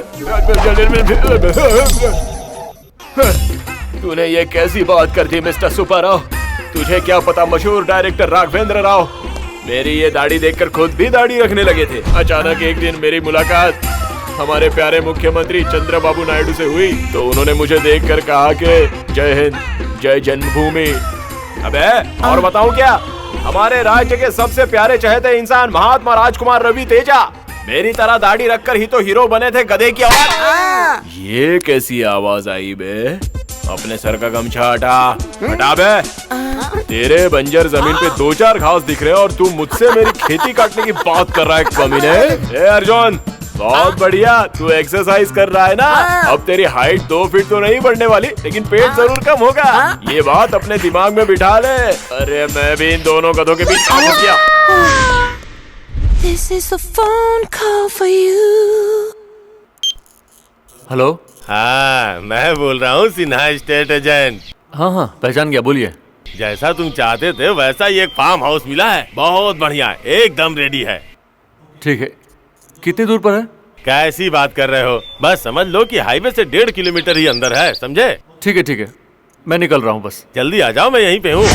तूने ये कैसी बात कर दी मिस्टर सुब्बाराव? तुझे क्या पता मशहूर डायरेक्टर राघवेंद्र राव मेरी ये दाढ़ी देखकर खुद भी दाढ़ी रखने लगे थे। अचानक एक दिन मेरी मुलाकात हमारे प्यारे मुख्यमंत्री चंद्रबाबू नायडू से हुई तो उन्होंने मुझे देखकर कहा कि जय हिंद, जय जन्मभूमि। अबे और बताऊं क्या, हमारे राज्य के सबसे प्यारे चहेते इंसान महात्मा राजकुमार रवि तेजा मेरी तरह दाढ़ी रखकर ही तो हीरो बने थे गधे की आवाज। ये कैसी आवाज आई बे? अपने सर का गमछा हटा बे। तेरे बंजर जमीन पे 2-4 घास दिख रहे हैं और तू मुझसे मेरी खेती काटने की बात कर रहा है कमीने। ए अर्जुन, बहुत बढ़िया, तू एक्सरसाइज कर रहा है ना। अब तेरी हाइट 2 फीट तो नहीं बढ़ने वाली, लेकिन पेट जरूर कम होगा। ये बात अपने दिमाग में बिठा ले। अरे मैं भी इन दोनों गधों के बीच फंस गया। This is a phone call for you. Hello. हाँ, मैं बोल रहा हूँ सिन्हा स्टेट एजेंट। हाँ, पहचान गया, बोलिए। जैसा तुम चाहते थे वैसा ही एक फार्म हाउस मिला है, बहुत बढ़िया है, एकदम रेडी है। ठीक है, कितनी दूर पर है? कैसी बात कर रहे हो? बस समझ लो कि हाईवे से 1.5 किलोमीटर ही अंदर है, समझे? ठीक है, मैं निकल रहा हूँ बस। जल्दी आ जाओ, मैं यहीं पे हूँ।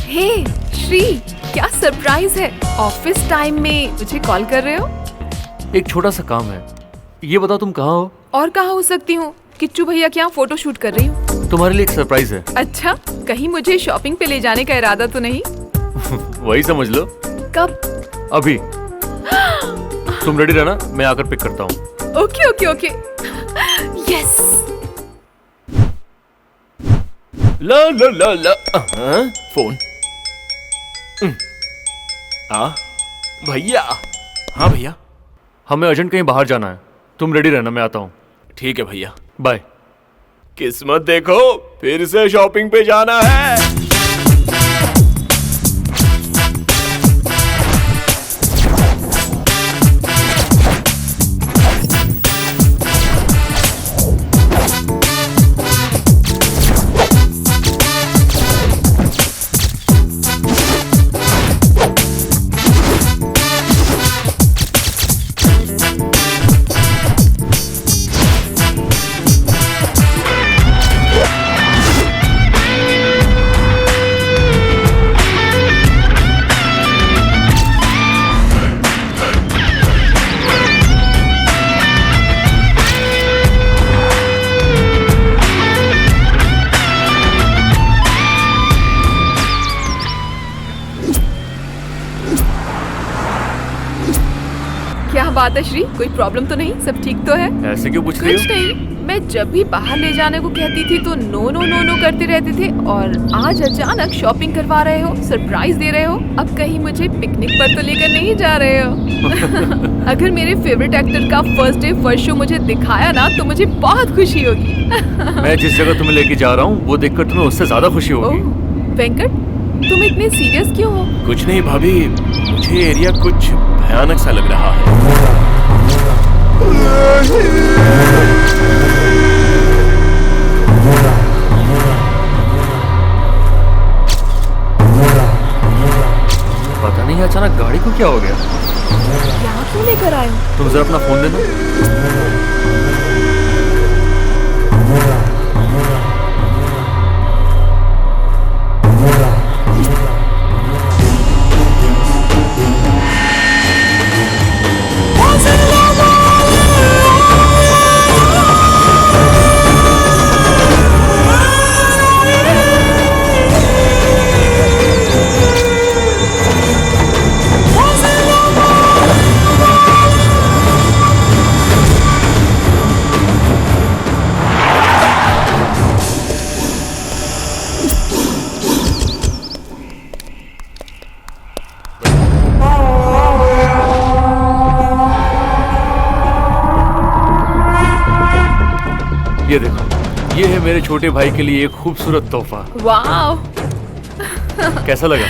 हे श्री, क्या सरप्राइज है, ऑफिस टाइम में मुझे कॉल कर रहे हो? एक छोटा सा काम है, ये बताओ तुम कहाँ हो? और कहाँ हो सकती हूँ, किच्चू भैया के यहाँ फोटो शूट कर रही हूँ। तुम्हारे लिए एक सरप्राइज है। अच्छा, कहीं मुझे शॉपिंग पे ले जाने का इरादा तो नहीं? वही समझ लो। कब? अभी। तुम रेडी रहना, मैं आकर पिक करता हूँ। ओके। यस। ला फोन। भैया। हाँ भैया, हमें अर्जेंट कहीं बाहर जाना है, तुम रेडी रहना, मैं आता हूँ। ठीक है भैया, बाय। किस्मत देखो, फिर से शॉपिंग पे जाना है। क्या बात है श्री, कोई प्रॉब्लम तो नहीं? सब ठीक तो है? ऐसे क्यों पूछ रही हो? कुछ नहीं, मैं जब भी बाहर ले जाने को कहती थी तो नो करते रहते थे, और आज अचानक शॉपिंग करवा रहे हो, सरप्राइज दे रहे हो। अब कहीं मुझे पिकनिक पर तो लेकर नहीं जा रहे हो? अगर मेरे फेवरेट एक्टर का फर्स्ट डे फर्स्ट शो मुझे दिखाया ना तो मुझे बहुत खुशी होगी। मैं जिस जगह तुम्हें लेके जा रहा हूँ वो देखकर तुम्हें उससे ज्यादा खुशी होगी। वेंकट, तुम इतने सीरियस क्यों हो? कुछ नहीं भाभी, मुझे एरिया कुछ भयानक सा लग रहा है। पता नहीं अचानक गाड़ी को क्या हो गया। यहाँ क्यों लेकर आए हो? तुम जरा अपना फोन देना। मेरे छोटे भाई के लिए एक खूबसूरत तोहफा। वाह, कैसा लगा?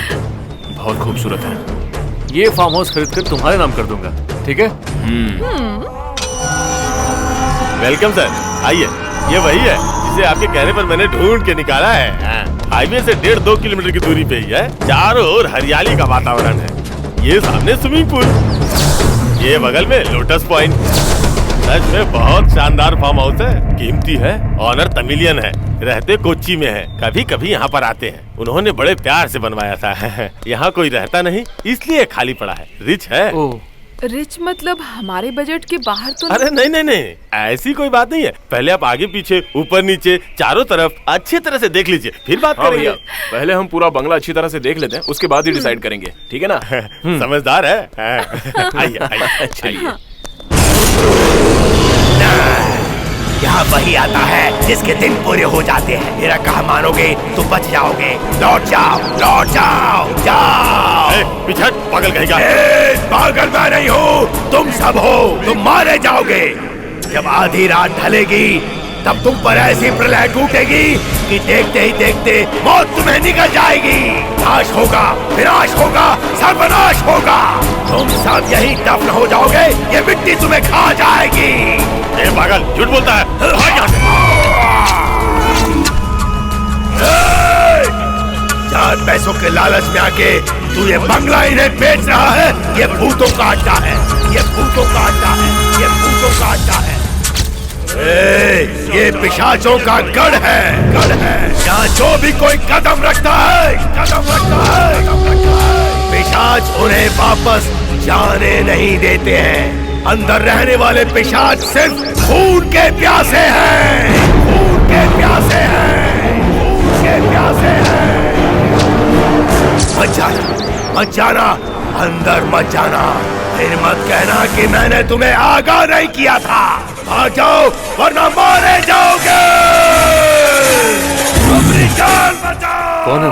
बहुत खूबसूरत है। ये फार्म हाउस खरीद कर तुम्हारे नाम कर दूंगा, ठीक है? वेलकम सर, आइए। ये वही है जिसे आपके कहने पर मैंने ढूंढ के निकाला है। हाईवे से 1.5-2 किलोमीटर की दूरी पे ही है। चारों ओर हरियाली का वातावरण है। ये सामने स्विमिंग पूल, ये बगल में लोटस पॉइंट। सच में बहुत शानदार फार्म हाउस है, कीमती है। ऑनर तमिलियन है, रहते कोच्चि में है। कभी कभी यहाँ पर आते हैं। उन्होंने बड़े प्यार से बनवाया था। यहाँ कोई रहता नहीं, इसलिए खाली पड़ा है। रिच है। रिच मतलब हमारे बजट के बाहर तो अरे नहीं, ऐसी कोई बात नहीं है। पहले आप आगे पीछे ऊपर नीचे चारों तरफ अच्छी तरह से देख लीजिए, फिर बात करेंगे। पहले हम पूरा बंगला अच्छी तरह से देख लेते हैं, उसके बाद ही डिसाइड करेंगे, ठीक है ना? समझदार है। आइए आइए। यहाँ वही आता है जिसके दिन पूरे हो जाते हैं। मेरा कहा मानोगे तो बच जाओगे। लौट जाओ, लौट जाओ, जाओ। पिछड़, पागल कहेगा। पागल मैं नहीं हूँ, तुम सब हो। तुम मारे जाओगे। जब आधी रात ढलेगी तब तुम पर ऐसी प्रलय टूटेगी कि देखते ही देखते मौत तुम्हें निकल जाएगी। नाश होगा, विनाश होगा, सर्वनाश होगा। तुम सब यही दफन हो जाओगे। ये मिट्टी तुम्हें खा जाएगी। ए पागल, झूठ बोलता है। भाग यहाँ से। 4 पैसों के लालच में आके तू ये बंगला इन्हें बेच रहा है। ये भूतों का अड्डा है, ये भूतों का अड्डा है, ये भूतों का अड्डा है। ये पिशाचों का गढ़ है, गढ़ है। यहाँ जो भी कोई कदम रखता है, कदम रखता है, पिशाच उन्हें वापस जाने नहीं देते हैं। अंदर रहने वाले पिशाच सिर्फ खून के प्यासे हैं, खून के प्यासे हैं, खून के प्यासे हैं। मत जाना, मत जाना, अंदर मत जाना। फिर मत कहना कि मैंने तुम्हें आगाह नहीं किया था। भाग जाओ वरना मारे जाओगे। अपनी जान बचाओ। कौन है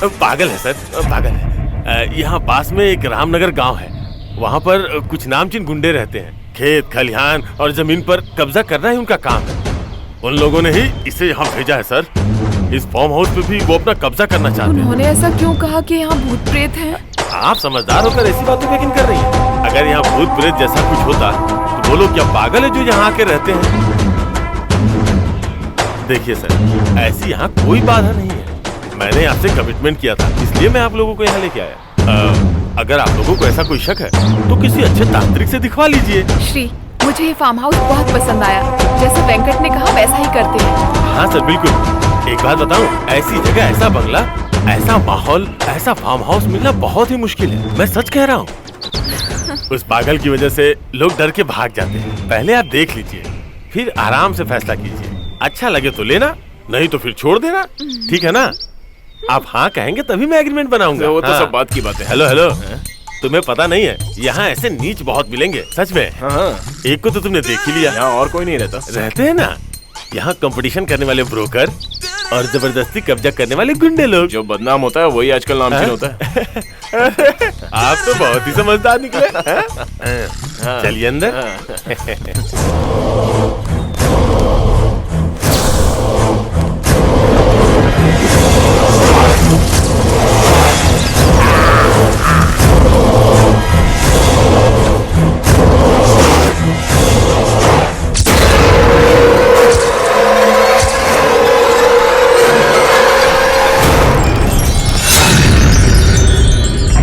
वो? पागल है सर, पागल है। यहाँ पास में एक रामनगर गांव है। वहाँ पर कुछ नामचीन गुंडे रहते हैं। खेत खलिहान और जमीन पर कब्जा करना ही उनका काम है। उन लोगों ने ही इसे यहाँ भेजा है सर। इस फार्म हाउस पे भी वो अपना कब्जा करना चाहते हैं। उन्होंने ऐसा क्यों कहा कि यहाँ भूत प्रेत है? आप समझदार होकर ऐसी बातों पे यकीन कर रही हैं। अगर यहाँ भूत प्रेत जैसा कुछ होता तो वो लोग क्या पागल है जो यहाँ आके रहते हैं? देखिए सर, ऐसी यहाँ कोई बाधा नहीं है। मैंने आपसे कमिटमेंट किया था, इसलिए मैं आप लोगों को यहाँ लेके आया। अगर आप लोगों को ऐसा कोई शक है तो किसी अच्छे तांत्रिक से दिखवा लीजिए। श्री, मुझे ये फार्म हाउस बहुत पसंद आया। जैसे वेंकट ने कहा वैसा ही करते हैं। हाँ सर, बिल्कुल। एक बात बताऊं, ऐसी जगह, ऐसा बंगला, ऐसा माहौल, ऐसा फार्म हाउस मिलना बहुत ही मुश्किल है। मैं सच कह रहा हूँ। उस पागल की वजह से लोग डर के भाग जाते हैं। पहले आप देख लीजिए, फिर आराम से फैसला कीजिए। अच्छा लगे तो लेना, नहीं तो फिर छोड़ देना, ठीक है ना? आप हाँ कहेंगे तभी मैं एग्रीमेंट बनाऊंगा। वो तो सब बात की बात है। हेलो हेलो, तुम्हें पता नहीं है, यहाँ ऐसे नीच बहुत मिलेंगे, सच में। एक को तो तुमने देख ही लिया। यहाँ और कोई नहीं रहता। रहते हैं ना, यहाँ कंपटीशन करने वाले ब्रोकर और जबरदस्ती कब्जा करने वाले गुंडे लोग। जो बदनाम होता है वही आजकल नामचीन होता है। आप तो बहुत ही समझदार निकले। चलिए अंदर।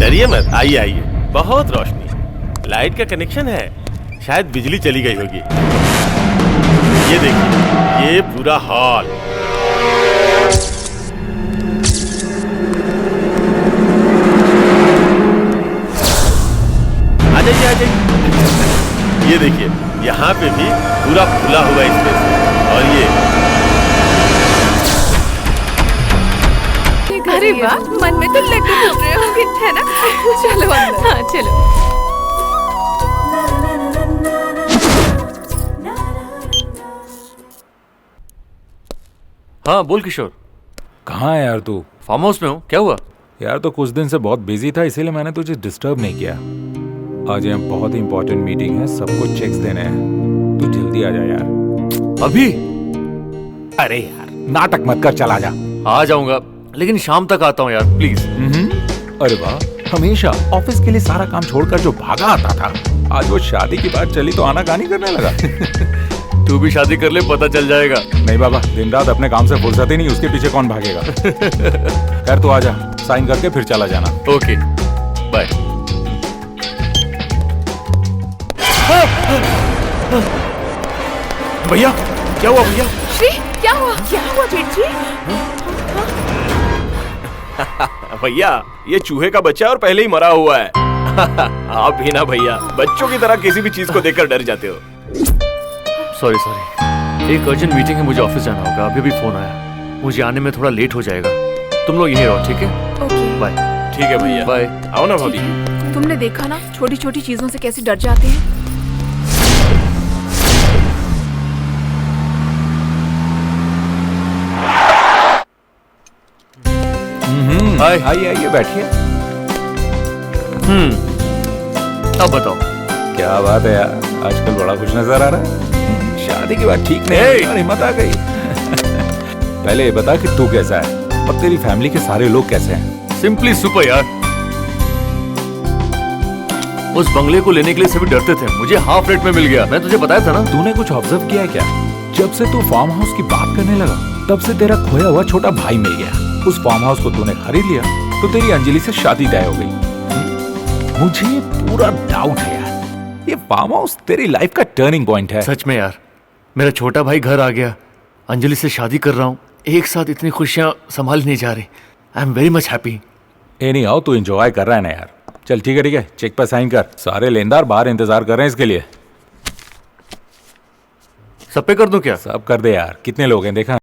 डरिए मत, आइए आइए। बहुत रोशनी, लाइट का कनेक्शन है, शायद बिजली चली गई होगी। ये देखिए, ये पूरा हॉल। आ जाइए आ जाइए। ये देखिए, यहाँ पे भी पूरा खुला हुआ स्पेस। और ये अरे वाह, मन में तो लड्डू फूट रहे होंगे, है ना? चलो अंदर। हाँ चलो। हाँ बोल किशोर। कहाँ है यार तू? फार्म हाउस में हूँ, क्या हुआ? यार तो कुछ दिन से बहुत बिजी था, इसीलिए मैंने तुझे डिस्टर्ब नहीं किया। आज यहाँ बहुत ही इंपॉर्टेंट मीटिंग है, सबको चेक्स देने हैं। तू जल्दी आ जा यार। अभी? अरे यार नाटक मत कर, चला जा। आ जाऊंगा, लेकिन शाम तक आता हूँ यार, प्लीज। अरे वाह, हमेशा ऑफिस के लिए सारा काम छोड़कर जो भागा आता था, आज वो शादी की बात चली तो आनाकानी करने लगा। तू भी शादी कर ले, पता चल जाएगा। नहीं बाबा, दिन रात अपने काम से फुर्सत ही नहीं, उसके पीछे कौन भागेगा। खैर तू आजा, साइन करके फिर चला जाना। Okay bye. भैया क्या हुआ भैया? श्री क्या हुआ? क्या हुआ जेठ जी? भैया ये चूहे का बच्चा है और पहले ही मरा हुआ है। आप भी ना भैया बच्चों की तरह किसी भी चीज को देखकर डर जाते हो। सॉरी, एक अर्जेंट मीटिंग है, मुझे ऑफिस जाना होगा। अभी भी फोन आया, मुझे आने में थोड़ा लेट हो जाएगा। तुम लोग यहीं रहो, ठीक है? Okay bye. ठीक है भैया, बाय। आओ ना भाभी। तुमने देखा ना, छोटी छोटी चीजों से कैसे डर जाते हैं। आइए आइए बैठिए। अब बताओ। क्या बात है यार, आजकल बड़ा खुश नजर आ रहा है। शादी की बात ठीक नहीं और हिम्मत आ गई। पहले ये बता कि तू कैसा है और तेरी फैमिली के सारे लोग कैसे हैं? सिंपली सुपर यार। उस बंगले को लेने के लिए सभी डरते थे, मुझे हाफ रेट में मिल गया। मैं तुझे बताया था ना। तूने कुछ ऑब्जर्व किया क्या? जब से तू फार्म हाउस की बात करने लगा, तब से तेरा खोया हुआ छोटा भाई मिल गया। उस फार्म हाउस को तूने खरीद लिया तो तेरी अंजलि से शादी तय हो गई। मुझे पूरा डाउट है यार, ये फार्म हाउस तेरी लाइफ का टर्निंग पॉइंट है। सच में यार, मेरा छोटा भाई घर आ गया, अंजलि से शादी कर रहा हूँ, एक साथ इतनी खुशियां संभाल नहीं जा रही। I am very much happy. नहीं आओ, तू एंजॉय कर रहा है ना यार। चल ठीक है, चेक पर साइन कर। सारे लेनदार बाहर इंतजार कर रहे हैं इसके लिए। सब पे कर दूं क्या? सब कर दे यार। कितने लोग हैं देखा?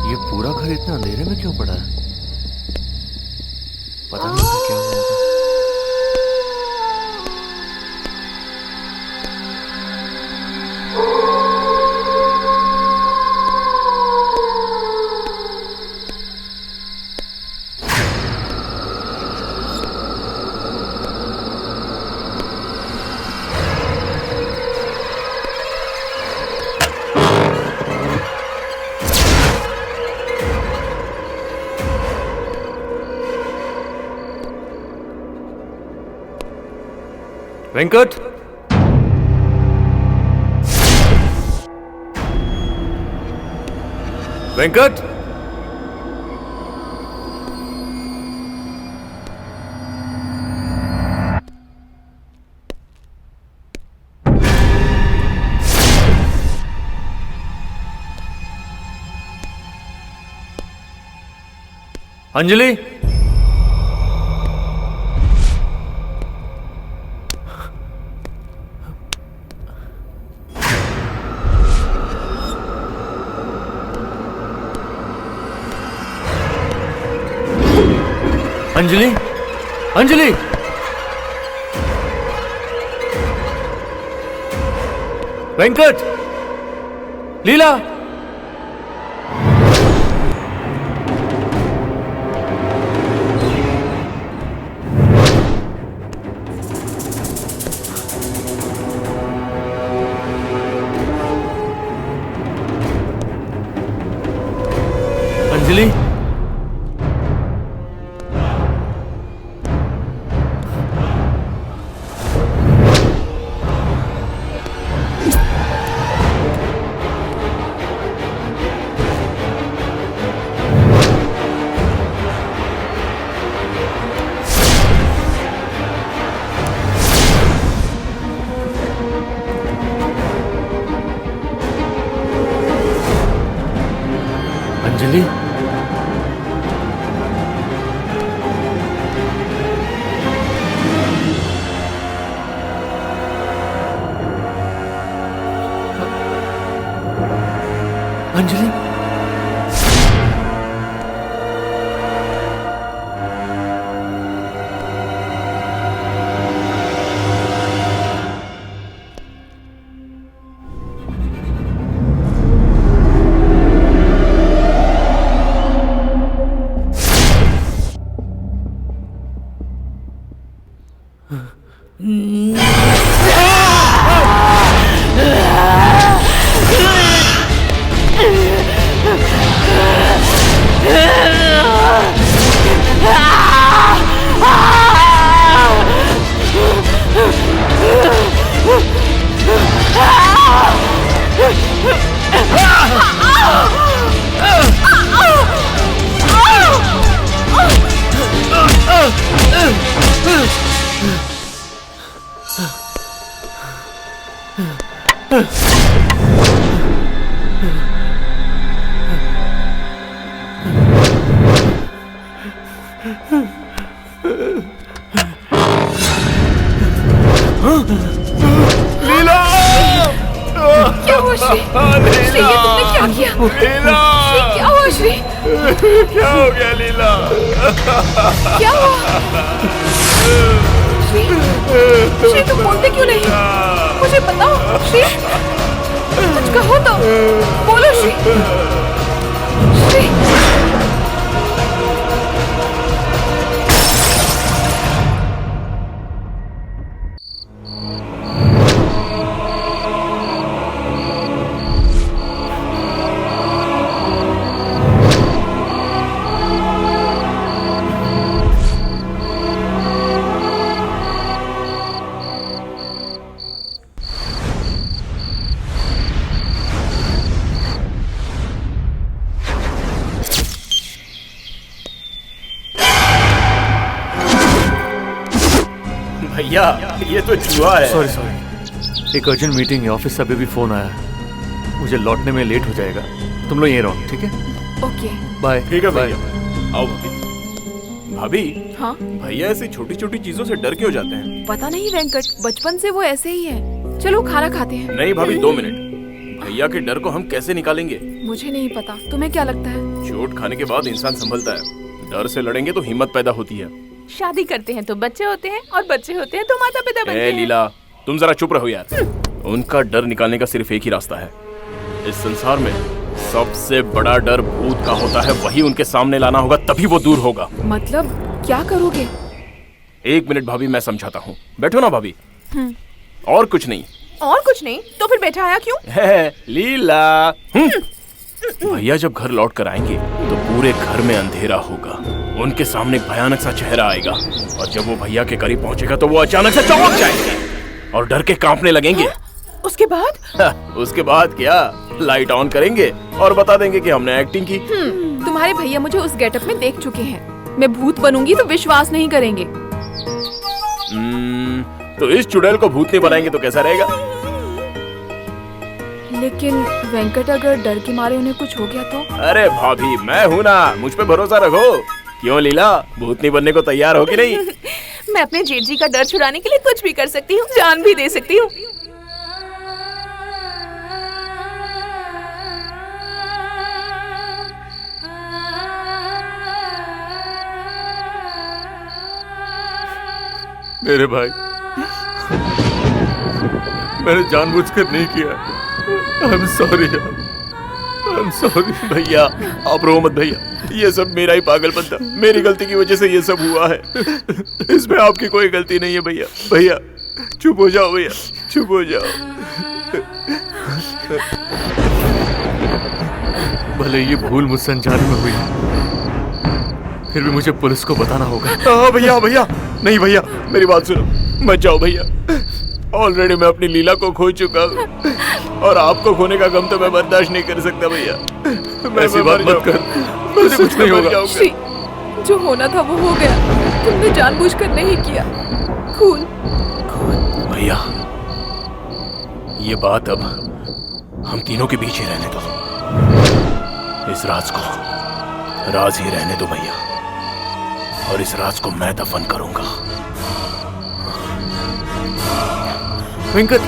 ये पूरा घर इतना अंधेरे में क्यों पड़ा है? पता नहीं था क्या हुआ होगा। वेंकट, वेंकट, अंजलि, अंजलि, अंजलि, वेंकट, लीला, अंजलि, अंजलि, अंजलि, लीला! क्या हुआ श्री? श्री, ये तुमने क्या किया? लीला! श्री, क्या हुआ श्री? क्या हो गया लीला? क्या हुआ? श्री, श्री तुम बोलते क्यों नहीं? मुझे बताओ श्री, कुछ कहो तो, बोलो श्री। श्री, भैया, ये तो जुआ है। सॉरी सॉरी, एक अर्जेंट मीटिंग है, ऑफिस से अभी भी फोन आया है, मुझे लौटने में लेट हो जाएगा। तुम लोग यहीं रहो, ठीक है? Okay bye. ठीक है भैया, आओ भाभी। भाभी, हाँ भैया ऐसी छोटी छोटी चीजों से डर क्यों जाते हैं? पता नहीं वेंकट, बचपन से वो ऐसे ही है। चलो खाना खाते हैं। नहीं भाभी, 2 मिनट। भैया के डर को हम कैसे निकालेंगे? मुझे नहीं पता, तुम्हें क्या लगता है? चोट खाने के बाद इंसान संभलता है, डर से लड़ेंगे तो हिम्मत पैदा होती है। शादी करते हैं तो बच्चे होते हैं और बच्चे होते हैं तो माता पिता बनते ए हैं। लीला, तुम जरा चुप रहो यार। उनका डर निकालने का सिर्फ एक ही रास्ता है। इस संसार में सबसे बड़ा डर भूत का होता है, वही उनके सामने लाना होगा, तभी वो दूर होगा। मतलब क्या करोगे? 1 मिनट भाभी, मैं समझाता हूँ। बैठो ना भाभी। और कुछ नहीं। और कुछ नहीं तो फिर बैठाया क्यों? लीला, भैया जब घर लौट कर आएंगे तो पूरे घर में अंधेरा होगा। उनके सामने भयानक सा चेहरा आएगा और जब वो भैया के करीब पहुंचेगा तो वो अचानक से चौंक जाएंगे और डर के कांपने लगेंगे। उसके बाद? उसके बाद क्या, लाइट ऑन करेंगे और बता देंगे कि हमने एक्टिंग की। तुम्हारे भैया मुझे उस गेटअप में देख चुके हैं। मैं भूत बनूंगी तो विश्वास नहीं करेंगे। तो इस चुड़ैल को भूत नहीं बनाएंगे तो कैसा रहेगा? लेकिन वेंकट, अगर डर के मारे उन्हें कुछ हो गया तो? अरे भाभी, मैं हूँ ना, मुझ पे भरोसा रखो। क्यों लीला, भूतनी बनने को तैयार हो कि नहीं? मैं अपने जेठ जी का डर छुड़ाने के लिए कुछ भी कर सकती हूँ, जान भी दे सकती हूँ। मेरे भाई, मैंने जानबूझकर नहीं किया। I'm sorry, I'm sorry। भैया आप रो मत भैया, ये सब मेरा ही पागलपन था, मेरी गलती की वजह से ये सब हुआ है। इसमें आपकी कोई गलती नहीं है भैया। भैया चुप हो जाओ, भैया चुप हो जाओ। भले ये भूल मुझसे अनजाने में हुई, फिर भी मुझे पुलिस को बताना होगा। हाँ भैया, भैया नहीं भैया, मेरी बात सुनो, मत जाओ भैया। ऑलरेडी मैं अपनी लीला को खो चुका हूँ और आपको खोने का गम तो मैं बर्दाश्त नहीं कर सकता भैया। ऐसी बात मत कर, मुझे कुछ नहीं होगा। श्री, जो होना था वो हो गया, तुमने जानबूझकर नहीं किया। खून भैया, ये बात अब हम तीनों के बीच ही रहने दो। इस राज को राज ही रहने दो भैया, और इस राज को मैं दफन करूंगा। वेंकट,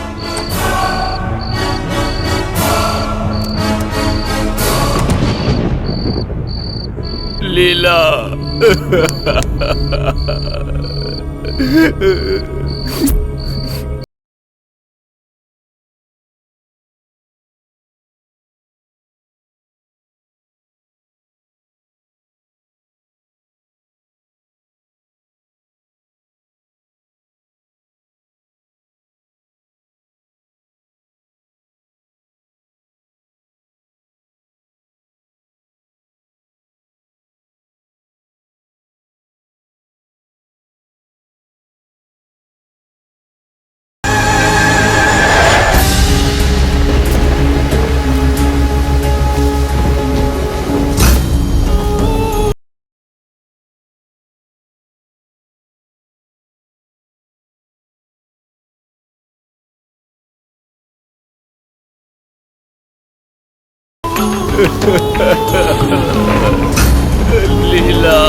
लीला। लीला।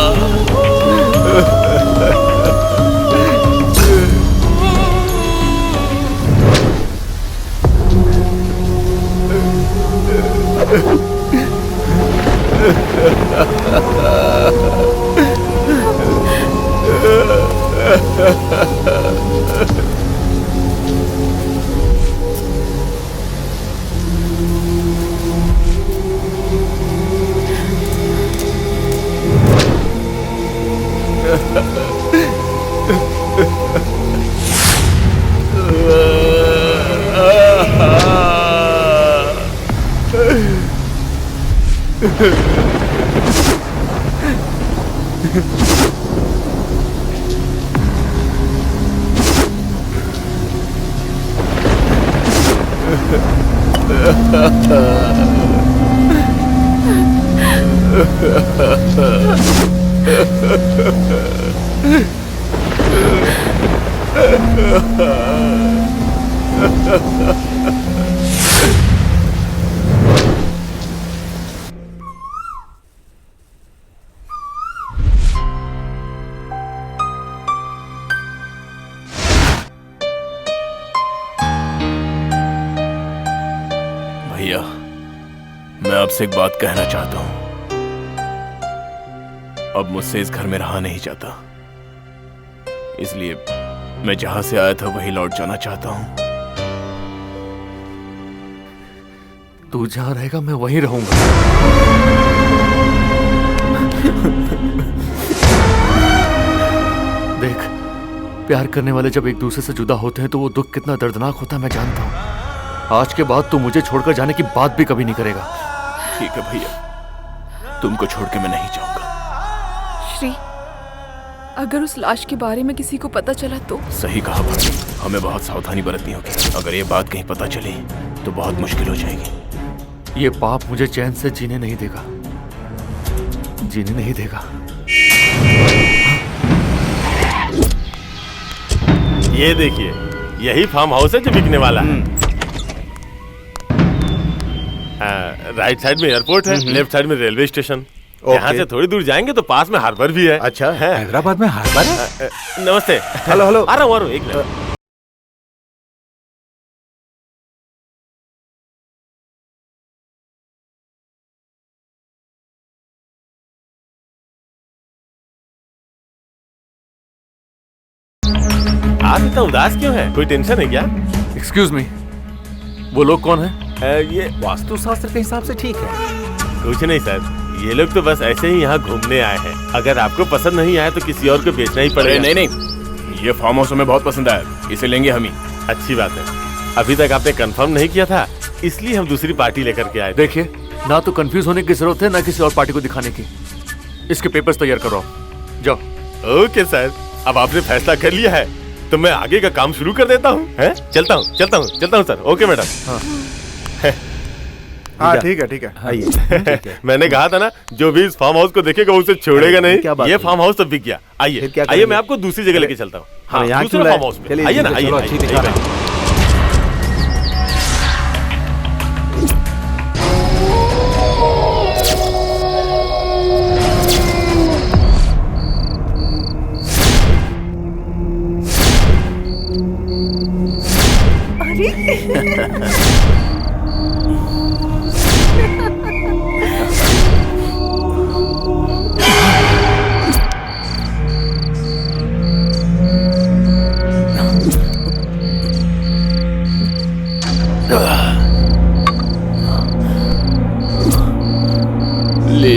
भैया, मैं आपसे एक बात कहना चाहता हूं। अब मुझसे इस घर में रहा नहीं जाता, इसलिए मैं जहां से आया था वहीं लौट जाना चाहता हूं। तू जहां रहेगा मैं वहीं रहूंगा। देख, प्यार करने वाले जब एक दूसरे से जुदा होते हैं तो वो दुख कितना दर्दनाक होता है मैं जानता हूं। आज के बाद तू मुझे छोड़कर जाने की बात भी कभी नहीं करेगा। ठीक है भैया, तुमको छोड़ के मैं नहीं जाऊंगा। श्री, अगर उस लाश के बारे में किसी को पता चला तो? सही कहा भाभी, हमें बहुत सावधानी बरतनी होगी। अगर ये बात कहीं पता चली तो बहुत मुश्किल हो जाएगी। ये पाप मुझे चैन से जीने नहीं देगा, जीने नहीं देगा। ये देखिए, यही फार्म हाउस है जो बिकने वाला है। राइट साइड में एयरपोर्ट है, लेफ्ट साइड में रेलवे स्टेशन। यहाँ से थोड़ी दूर जाएंगे तो पास में हार्बर भी है। अच्छा है, हैदराबाद में हार्बर है। नमस्ते। Hello hello. आ रहा हूँ एक मिनट। आप इतना उदास क्यों हैं? कोई टेंशन है क्या? एक्सक्यूज मी, वो लोग कौन है? ये वास्तुशास्त्र के हिसाब से ठीक है। कुछ नहीं सर, ये लोग तो बस ऐसे ही यहाँ घूमने आए हैं। अगर आपको पसंद नहीं आया तो किसी और को बेचना ही पड़ेगा। नहीं नहीं, ये फार्म हाउस हमें बहुत पसंद आया, इसे लेंगे हम ही। अच्छी बात है। अभी तक आपने कंफर्म नहीं किया था, इसलिए हम दूसरी पार्टी लेकर के आए। देखिए, ना तो कंफ्यूज होने की जरूरत है ना किसी और पार्टी को दिखाने की। इसके पेपर्स तैयार करो, जाओ। ओके सर, अब आपने फैसला कर लिया है तो मैं आगे का काम शुरू कर देता हूँ। चलता हूँ सर। Okay madam. हाँ ठीक है ठीक है, आइए। मैंने कहा था ना, जो भी इस फार्म हाउस को देखेगा उसे छोड़ेगा नहीं। ये फार्म हाउस तो बिक गया। आइए मैं आपको दूसरी जगह लेके चलता हूँ। हाँ, दूसरे फार्म हाउस में आइए ना। आइए।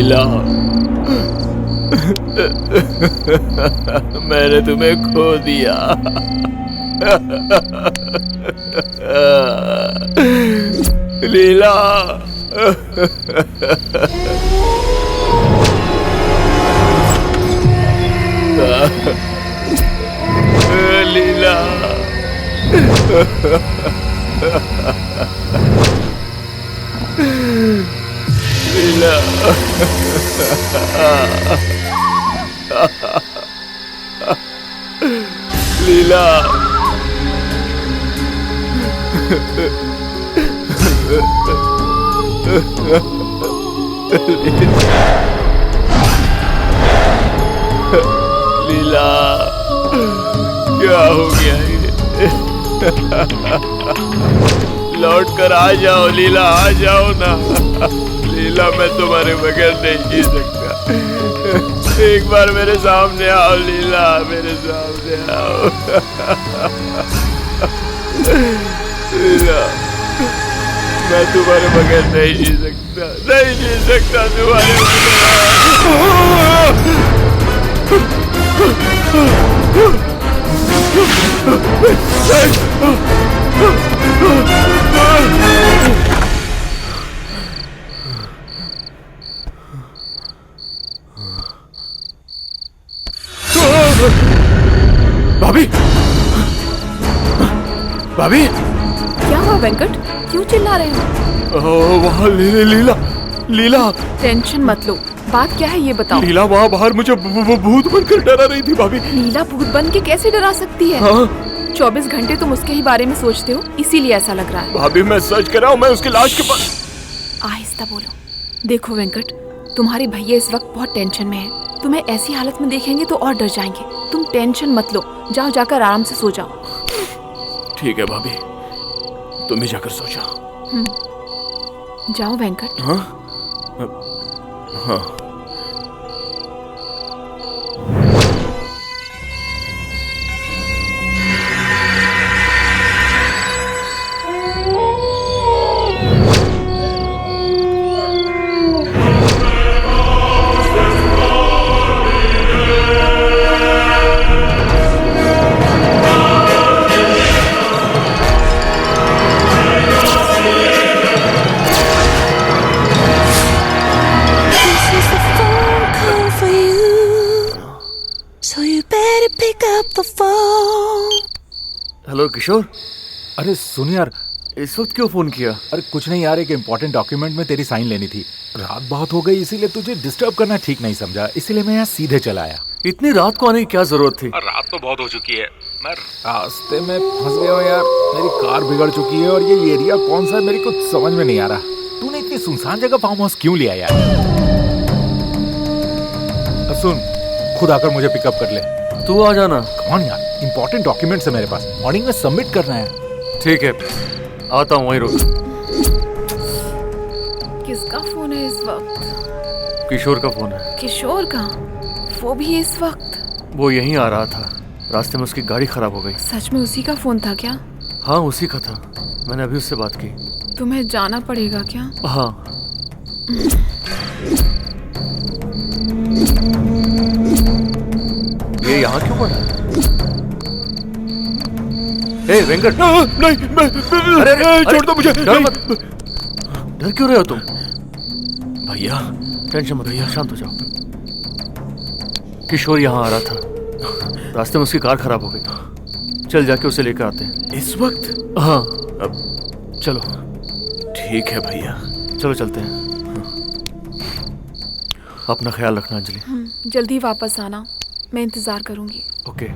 लीला, मैंने तुम्हें खो दिया। लीला, लीला, लीला, लीला, लीला, क्या हो गया ये? लौट कर आ जाओ लीला, आ जाओ ना। लीला, मैं तुम्हारे बगैर नहीं जी सकता। एक बार मेरे सामने आओ लीला, मेरे सामने आओ। लीला, मैं तुम्हारे बगैर नहीं जी सकता, नहीं जी सकता तुम्हारे भाभी, भाभी, क्या हुआ वेंकट? क्यों चिल्ला रहे हो? वहाँ लीला, लीला। टेंशन मत लो, बात क्या है ये बताओ। लीला वहाँ बाहर मुझे भूत बनकर डरा रही थी भाभी। लीला भूत बन के कैसे डरा सकती है? हाँ? 24 घंटे तुम उसके ही बारे में सोचते हो, इसीलिए ऐसा लग रहा है। भाभी मैं सच कर रहा हूँ, मैं उसकी लाश के पास। आहिस्ता बोलो। देखो वेंकट, तुम्हारे भैया इस वक्त बहुत टेंशन में है। तुम्हें ऐसी हालत में देखेंगे तो और डर जाएंगे। तुम टेंशन मत लो, जाओ जाकर आराम से सो जाओ। ठीक है भाभी, तुम ही जाकर सो जाओ। जाओ वेंकट। हाँ? हाँ। हेलो किशोर। अरे सुन यार, इस वक्त क्यों फोन किया? अरे कुछ नहीं यार, एक इम्पोर्टेंट डॉक्यूमेंट में तेरी साइन लेनी थी। रात बहुत हो गई, इसीलिए तुझे डिस्टर्ब करना ठीक नहीं समझा, इसीलिए मैं यहाँ सीधे चला आया। इतनी रात को आने की क्या जरूरत थी? रात तो बहुत हो चुकी है, मैं रास्ते में फंस गया हूँ यार। मेरी कार बिगड़ चुकी है और ये एरिया कौन सा है मेरी कुछ समझ में नहीं आ रहा। तूने इतनी सुनसान जगह फार्म हाउस क्यों लिया यार? सुन, खुद आकर मुझे पिकअप कर ले। तू आ जाना। कौन यार, इंपॉर्टेंट डॉक्यूमेंट्स है मेरे पास, मॉर्निंग में सबमिट करना है। ठीक है, आता हूँ, वहीं रुक। किसका फोन है इस वक्त? किशोर का फोन है। किशोर का? वो भी इस वक्त? वो यहीं आ रहा था, रास्ते में उसकी गाड़ी खराब हो गई। सच में उसी का फोन था क्या? हाँ उसी का था, मैंने अभी उससे बात की। तुम्हें जाना पड़ेगा क्या? हाँ। ये यहाँ क्यों पड़ा? ए वेंकट, नहीं, अरे छोड़ दो मुझे। डर मत। डर क्यों रहे हो तुम? भैया टेंशन मत, भैया शांत हो जाओ। किशोर यहाँ आ रहा था, रास्ते में उसकी कार खराब हो गई। चल जाके उसे लेकर आते हैं। इस वक्त? हाँ अब चलो। ठीक है भैया, चलो चलते हैं। अपना ख्याल रखना अंजलि। जल्दी वापस आना, मैं इंतजार करूंगी। ओके।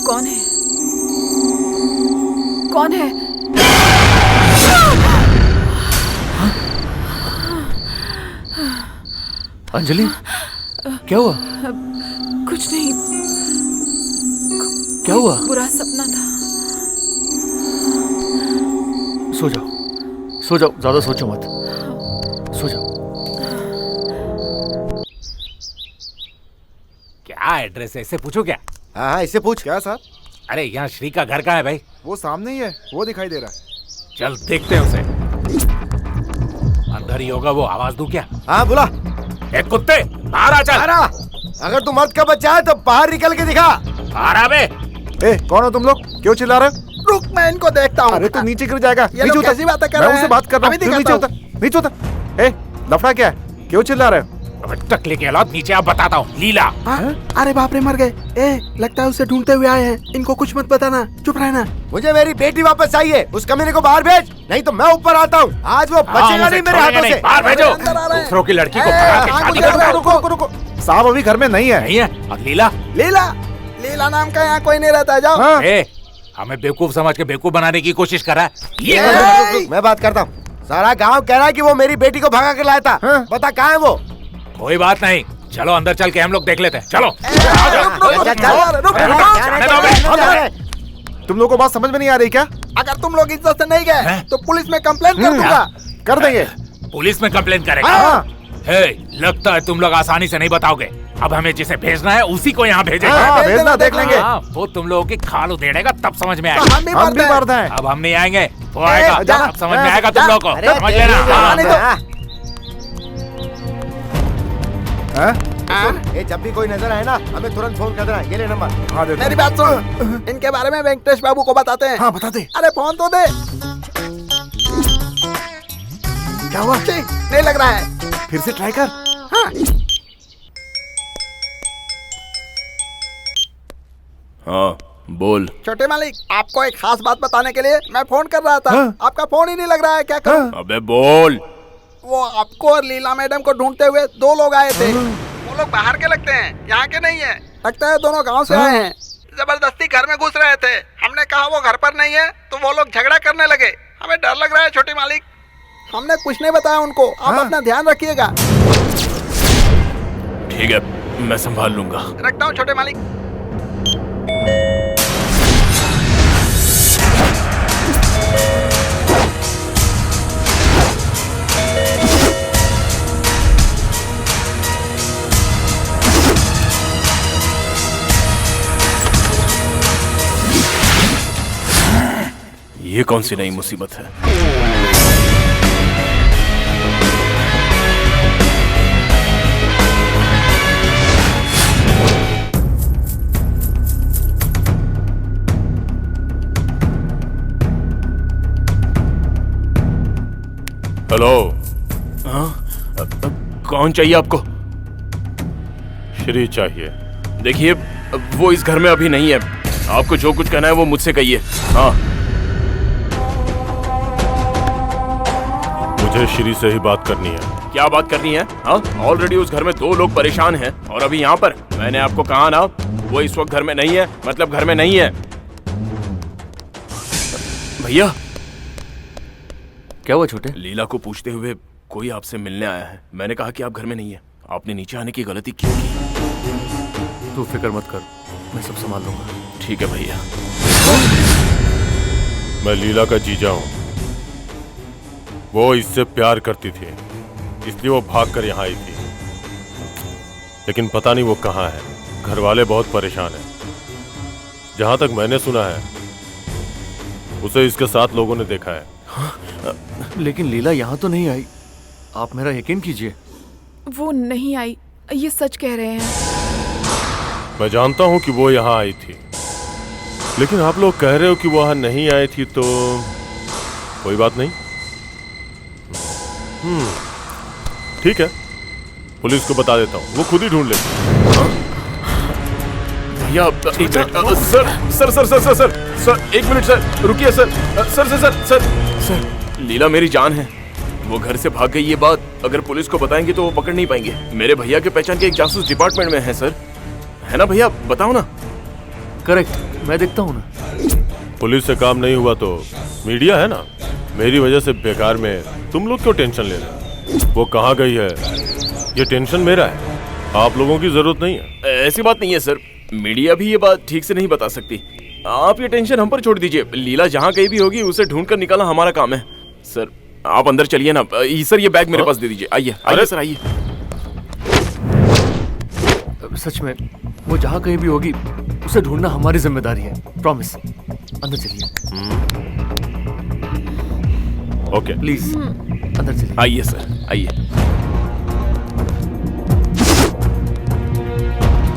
कौन है? कौन है? अंजलि, क्या हुआ? कुछ नहीं। क्या हुआ? बुरा सपना था। सो जाओ, सो जाओ, ज्यादा सोचो मत, सो जाओ। क्या एड्रेस है, इससे पूछो क्या? हाँ, इससे पूछ। क्या सर? अरे यहाँ श्री का घर कहाँ है भाई? वो सामने ही है, वो दिखाई दे रहा है। चल देखते हैं उसे। अंदर ही होगा वो, आवाज दूं क्या? हाँ बुला। ए कुत्ते, बाहर आ चल। अगर तू मर्द का बच्चा है तो बाहर निकल के दिखा। बाहर आ बे। ए, कौन हो तुम लोग? क्यों चिल्ला रहे हो? रुक, मैं इनको देखता हूँ। अरे तू नीचे गिर जाएगा। ये लोग कैसी बातें कर रहे हैं? मैं उनसे बात कर रहा हूँ। नीचे उतर, नीचे उतर। ए, लफड़ा क्या है? क्यों चिल्ला रहे हो? टकले के औलाद, नीचे आप बताता हूँ। लीला। अरे बाप रे, मर गए। ए, लगता है उसे ढूंढते हुए आए हैं। इनको कुछ मत बताना, चुप रहना। मुझे मेरी बेटी वापस चाहिए। उस कमीने को बाहर भेज, नहीं तो मैं ऊपर आता हूँ। आज वो बचेगा नहीं मेरे हाथों से। बाहर भेजो। दूसरों की लड़की को भगा के शादी करो। रुको रुको, साहब अभी घर में नहीं है। नहीं है? और लीला? लीला नाम का यहाँ कोई नहीं रहता है, जाओ। हमें बेवकूफ समझ के बेवकूफ बनाने की कोशिश कर रहा है। मैं बात करता हूँ। सारा गांव कह रहा है कि वो मेरी बेटी को भगा के लाया था। बता कहाँ है वो? कोई बात नहीं, चलो अंदर चल के हम लोग देख लेते हैं। चलो। तुम लोगों को बात समझ में नहीं आ रही क्या? अगर तुम लोग इज्जत से नहीं गए तो पुलिस में कंप्लेंट कर दूंगा। कर देंगे। पुलिस में कंप्लेंट करेगा? हे, लगता है तुम लोग आसानी से नहीं बताओगे। अब हमें जिसे भेजना है उसी को यहाँ भेजेगा। भेजना, देख लेंगे। वो तुम लोगों की खाल उधेड़ेगा तब समझ में आएगा। हम भी मारते हैं। अब हम नहीं आएंगे, वो आएगा। अब समझ में आएगा तुम लोगों को, समझ लेना। ये जब भी कोई नजर आए ना, हमें तुरंत फोन कर देना। ये ले नंबर। हाँ, मेरी बात सुन, इनके बारे में वेंकटेश बाबू को बताते हैं। हाँ, बता दे। अरे फोन तो दे। क्या हुआ? नहीं लग रहा है। फिर से ट्राई कर। हाँ। हाँ, बोल। छोटे मालिक, आपको एक खास बात बताने के लिए मैं फोन कर रहा था। आपका फोन ही नहीं लग रहा है, क्या करूं? अबे बोल। वो आपको और लीला मैडम को ढूंढते हुए 2 लोग आए थे। वो लोग बाहर के लगते हैं, यहाँ के नहीं है। लगता है दोनों गांव से आए हैं। जबरदस्ती घर में घुस रहे थे। हमने कहा वो घर पर नहीं है तो वो लोग झगड़ा करने लगे। हमें डर लग रहा है छोटे मालिक। हमने कुछ नहीं बताया उनको। आप अपना ध्यान रखिएगा। ठीक है, मैं संभाल लूंगा। रखता हूँ छोटे मालिक। ये कौन सी नई मुसीबत है? हेलो। हाँ, कौन चाहिए आपको? श्री चाहिए। देखिए, वो इस घर में अभी नहीं है। आपको जो कुछ कहना है वो मुझसे कहिए। हाँ, मुझे श्री से ही बात करनी है। क्या बात करनी है? हाँ, ऑलरेडी उस घर में 2 लोग परेशान हैं और अभी यहाँ पर। मैंने आपको कहा ना, वो इस वक्त घर में नहीं है, मतलब घर में नहीं है। भैया, क्या हुआ छोटे? लीला को पूछते हुए कोई आपसे मिलने आया है। मैंने कहा कि आप घर में नहीं है। आपने नीचे आने की गलती क्यों की? तू फिक्र मत कर, मैं सब संभाल लूंगा। ठीक है भैया। मैं लीला का जीजा हूँ। वो इससे प्यार करती थी, इसलिए वो भागकर यहाँ आई थी। लेकिन पता नहीं वो कहाँ है। घर वाले बहुत परेशान हैं। जहाँ तक मैंने सुना है, उसे इसके साथ लोगों ने देखा है। लेकिन लीला यहाँ तो नहीं आई। आप मेरा यकीन कीजिए। वो नहीं आई, ये सच कह रहे हैं। मैं जानता हूँ कि वो यहाँ आई थी, लेकिन आप लोग कह रहे हो कि वो यहाँ नहीं आई थी, तो कोई बात नहीं। ठीक है, पुलिस को बता देता हूँ, वो खुद ही ढूंढ लेगी। भैया, sir sir sir sir sir sir 1 minute sir, रुकिए sir. Sir sir sir sir sir Leela मेरी जान है। वो घर से भाग गई, ये बात अगर पुलिस को बताएंगे तो वो पकड़ नहीं पाएंगे। मेरे भैया के पहचान के एक जासूस डिपार्टमेंट में है सर, है ना भैया? बताओ ना। करेक्ट, मैं देखता हूँ ना। पुलिस से काम नहीं हुआ तो मीडिया है ना, मेरी वजह से बेकार में तुम लोग क्यों टेंशन ले रहे हो? वो कहाँ गई है ये टेंशन मेरा है, आप लोगों की जरूरत नहीं है। ऐसी बात नहीं है सर, मीडिया भी ये बात ठीक से नहीं बता सकती। आप ये टेंशन हम पर छोड़ दीजिए। लीला जहाँ कहीं भी होगी उसे ढूंढ कर निकालना हमारा काम है। सर आप अंदर चलिए ना। सर ये बैग मेरे पास दे दीजिए। आइए आइए सर आइए। सच में वो जहाँ कहीं भी होगी उसे ढूंढना हमारी जिम्मेदारी है। प्रॉमिस। अंदर चलिए। ओके प्लीज अंदर चलिए। आइए सर आइए।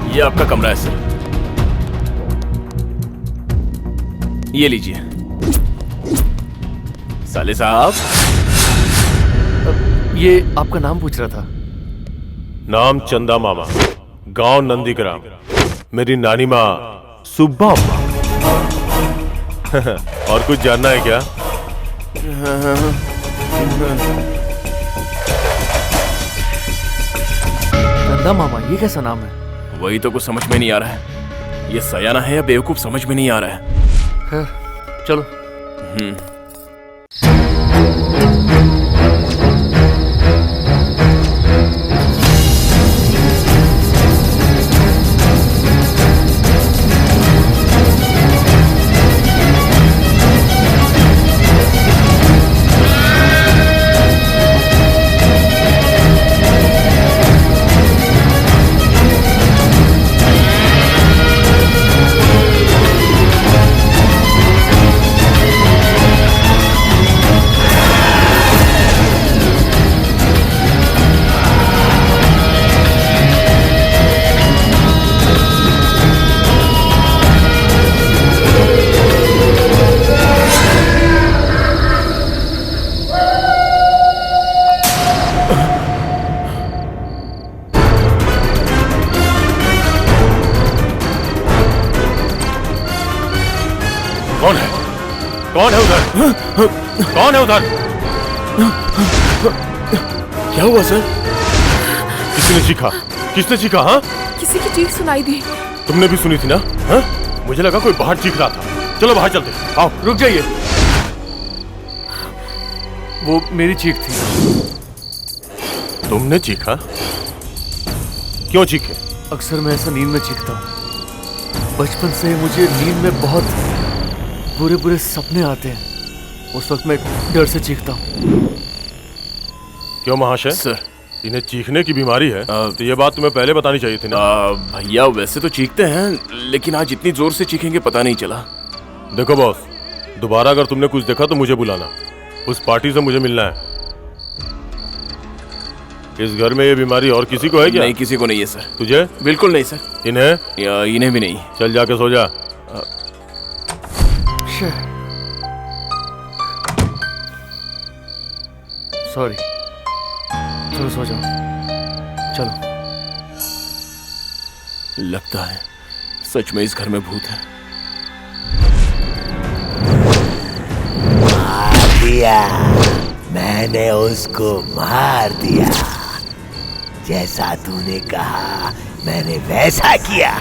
ये आपका कमरा है सर, ये लीजिए। साले साहब, ये आपका नाम पूछ रहा था। नाम चंदा मामा, गांव नंदीग्राम, मेरी नानी माँ सुब्बा अम्मा। और कुछ जानना है क्या? चंदा मामा, ये कैसा नाम है? वही तो कुछ समझ में नहीं आ रहा है। ये सयाना है या बेवकूफ समझ में नहीं आ रहा है। चलो। कौन है? कौन है उधर? कौन है उधर? क्या हुआ सर? किसने चीखा? किसने चीखा? हाँ, किसी की चीख सुनाई दी। तुमने भी सुनी थी ना? हाँ? मुझे लगा कोई बाहर चीख रहा था। चलो बाहर चलते। आओ। रुक जाइए, वो मेरी चीख थी। तुमने चीखा? क्यों चीखे? अक्सर मैं ऐसा नींद में चीखता हूँ। बचपन से मुझे नींद में बहुत बुरे बुरे सपने आते हैं। उस वक्त मैं डर से चीखता हूँ। क्यों महाशय? सर, इन्हें चीखने की बीमारी है। तो ये बात तुम्हें पहले बतानी चाहिए थी ना। भैया वैसे तो चीखते हैं, लेकिन आज इतनी जोर से चीखेंगे पता नहीं चला। देखो बॉस, दोबारा अगर तुमने कुछ देखा तो मुझे बुलाना। उस पार्टी से मुझे मिलना है। इस घर में ये बीमारी और किसी को है क्या? नहीं, किसी को नहीं है सर। तुझे? बिल्कुल नहीं सर। इन्हें? इन्हें भी नहीं। चल जाके सो जा। सॉरी, चलो सो जाओ। चलो। लगता है सच में इस घर में भूत है। मार दिया, मैंने उसको मार दिया। जैसा तूने कहा मैंने वैसा किया।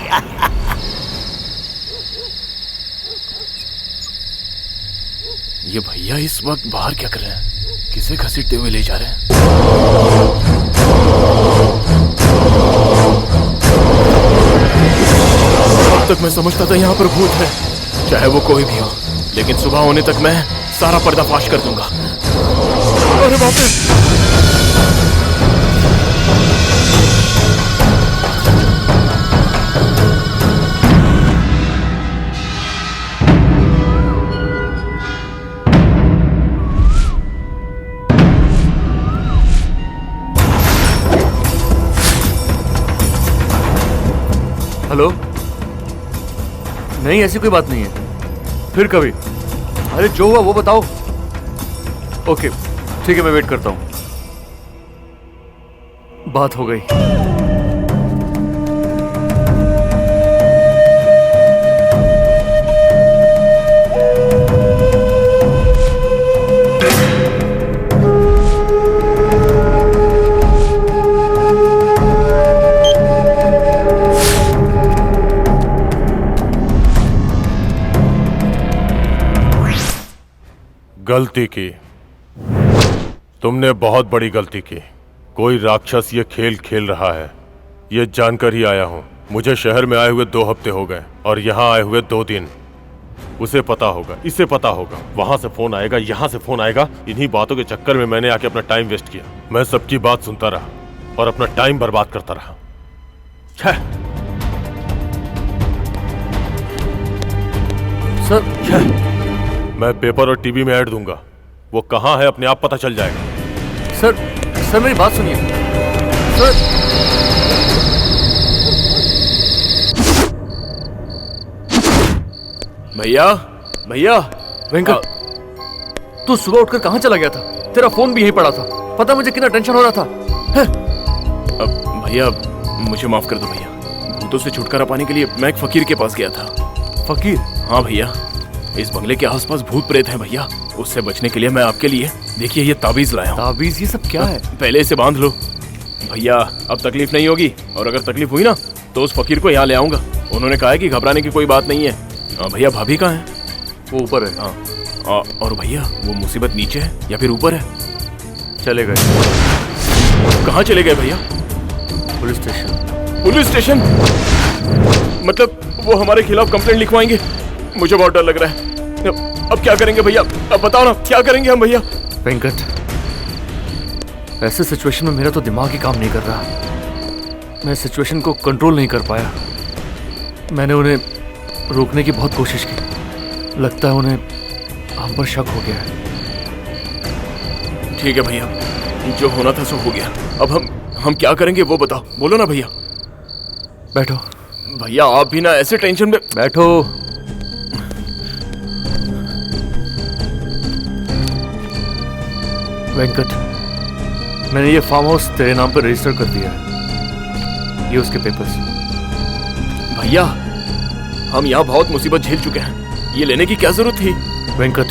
ये भैया इस वक्त बाहर क्या कर रहे हैं? किसे घसीटते हुए ले जा रहे हैं? अब तक मैं समझता था यहाँ पर भूत है, चाहे वो कोई भी हो, लेकिन सुबह होने तक मैं सारा पर्दाफाश कर दूंगा। अरे बाप रे! हेलो? नहीं, ऐसी कोई बात नहीं है। फिर कभी। अरे जो हुआ वो बताओ। ओके ठीक है, मैं वेट करता हूँ। बात हो गई। गलती की, तुमने बहुत बड़ी गलती की। कोई राक्षस ये खेल खेल रहा है, ये जानकर ही आया हूँ। मुझे शहर में आए हुए 2 हफ्ते हो गए और यहाँ आए हुए 2 दिन। उसे पता होगा, इसे पता होगा, वहां से फोन आएगा, यहाँ से फोन आएगा। इन्हीं बातों के चक्कर में मैंने आके अपना टाइम वेस्ट किया। मैं सबकी बात सुनता रहा और अपना टाइम बर्बाद करता रहा। सर, मैं पेपर और टीवी में ऐड दूंगा, वो कहाँ है अपने आप पता चल जाएगा। सर मेरी बात सुनिए। सर, भैया वेंकट, तू सुबह उठकर कहाँ चला गया था? तेरा फोन भी यहीं पड़ा था। पता मुझे कितना टेंशन हो रहा था। भैया मुझे माफ कर दो भैया। भूतों से छुटकारा पाने के लिए मैं एक फकीर के पास गया था। फकीर? हाँ भैया, इस बंगले के आसपास भूत प्रेत हैं भैया। उससे बचने के लिए मैं आपके लिए, देखिए, ये ताबीज लाया हूँ। ताबीज? ये सब क्या है? पहले इसे बांध लो भैया, अब तकलीफ नहीं होगी। और अगर तकलीफ हुई ना तो उस फकीर को यहाँ ले आऊंगा। उन्होंने कहा है कि घबराने की कोई बात नहीं है। भैया भाभी कहाँ है? वो ऊपर है। हाँ, और भैया वो मुसीबत नीचे है या फिर ऊपर है? चले गए। कहाँ चले गए भैया? Police station. Police station? मतलब वो हमारे खिलाफ कंप्लेंट लिखवाएंगे? मुझे बहुत डर लग रहा है। अब क्या करेंगे भैया? अब बताओ ना, क्या करेंगे हम भैया? वेंकट, ऐसे सिचुएशन में मेरा तो दिमाग ही काम नहीं कर रहा। मैं सिचुएशन को कंट्रोल नहीं कर पाया। मैंने उन्हें रोकने की बहुत कोशिश की। लगता है उन्हें हम पर शक हो गया है। ठीक है भैया, जो होना था सो हो गया। अब हम क्या करेंगे वो बताओ, बोलो ना भैया। बैठो। भैया आप भी ना ऐसे टेंशन में। बैठो। वेंकट, मैंने ये फार्म हाउस तेरे नाम पर रजिस्टर कर दिया है। ये उसके पेपर्स। भैया हम यहाँ बहुत मुसीबत झेल चुके हैं, ये लेने की क्या जरूरत थी? वेंकट,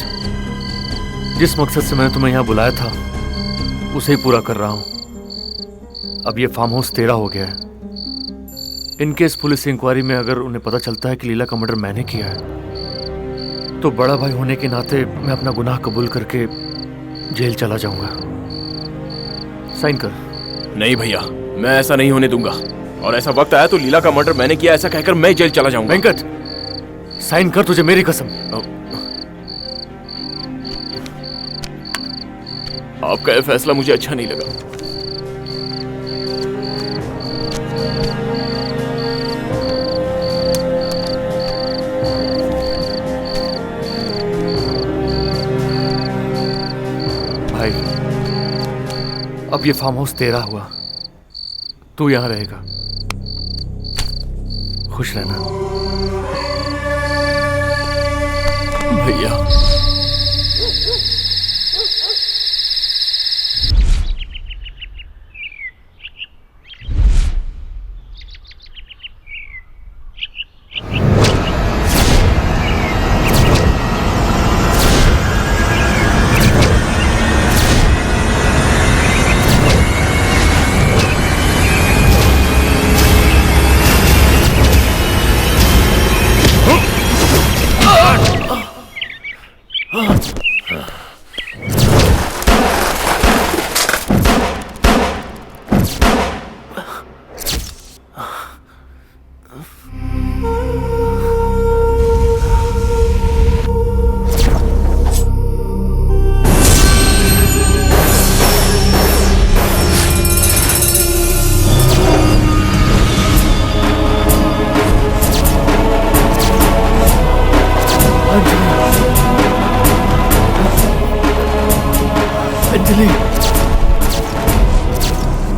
जिस मकसद से मैंने तुम्हें यहाँ बुलाया था उसे ही पूरा कर रहा हूँ। अब ये फार्म हाउस तेरा हो गया है। इनकेस पुलिस इंक्वायरी में अगर उन्हें पता चलता है कि लीला का मर्डर मैंने किया है तो बड़ा भाई होने के नाते मैं अपना गुनाह कबूल करके जेल चला जाऊंगा। साइन कर। नहीं भैया, मैं ऐसा नहीं होने दूंगा। और ऐसा वक्त आया तो लीला का मर्डर मैंने किया ऐसा कहकर मैं जेल चला जाऊंगा। वेंकट, साइन कर, तुझे मेरी कसम। आपका यह फैसला मुझे अच्छा नहीं लगा। भाई, अब ये फार्म हाउस तेरा हुआ। तू यहां रहेगा। खुश रहना भैया। अंजलि,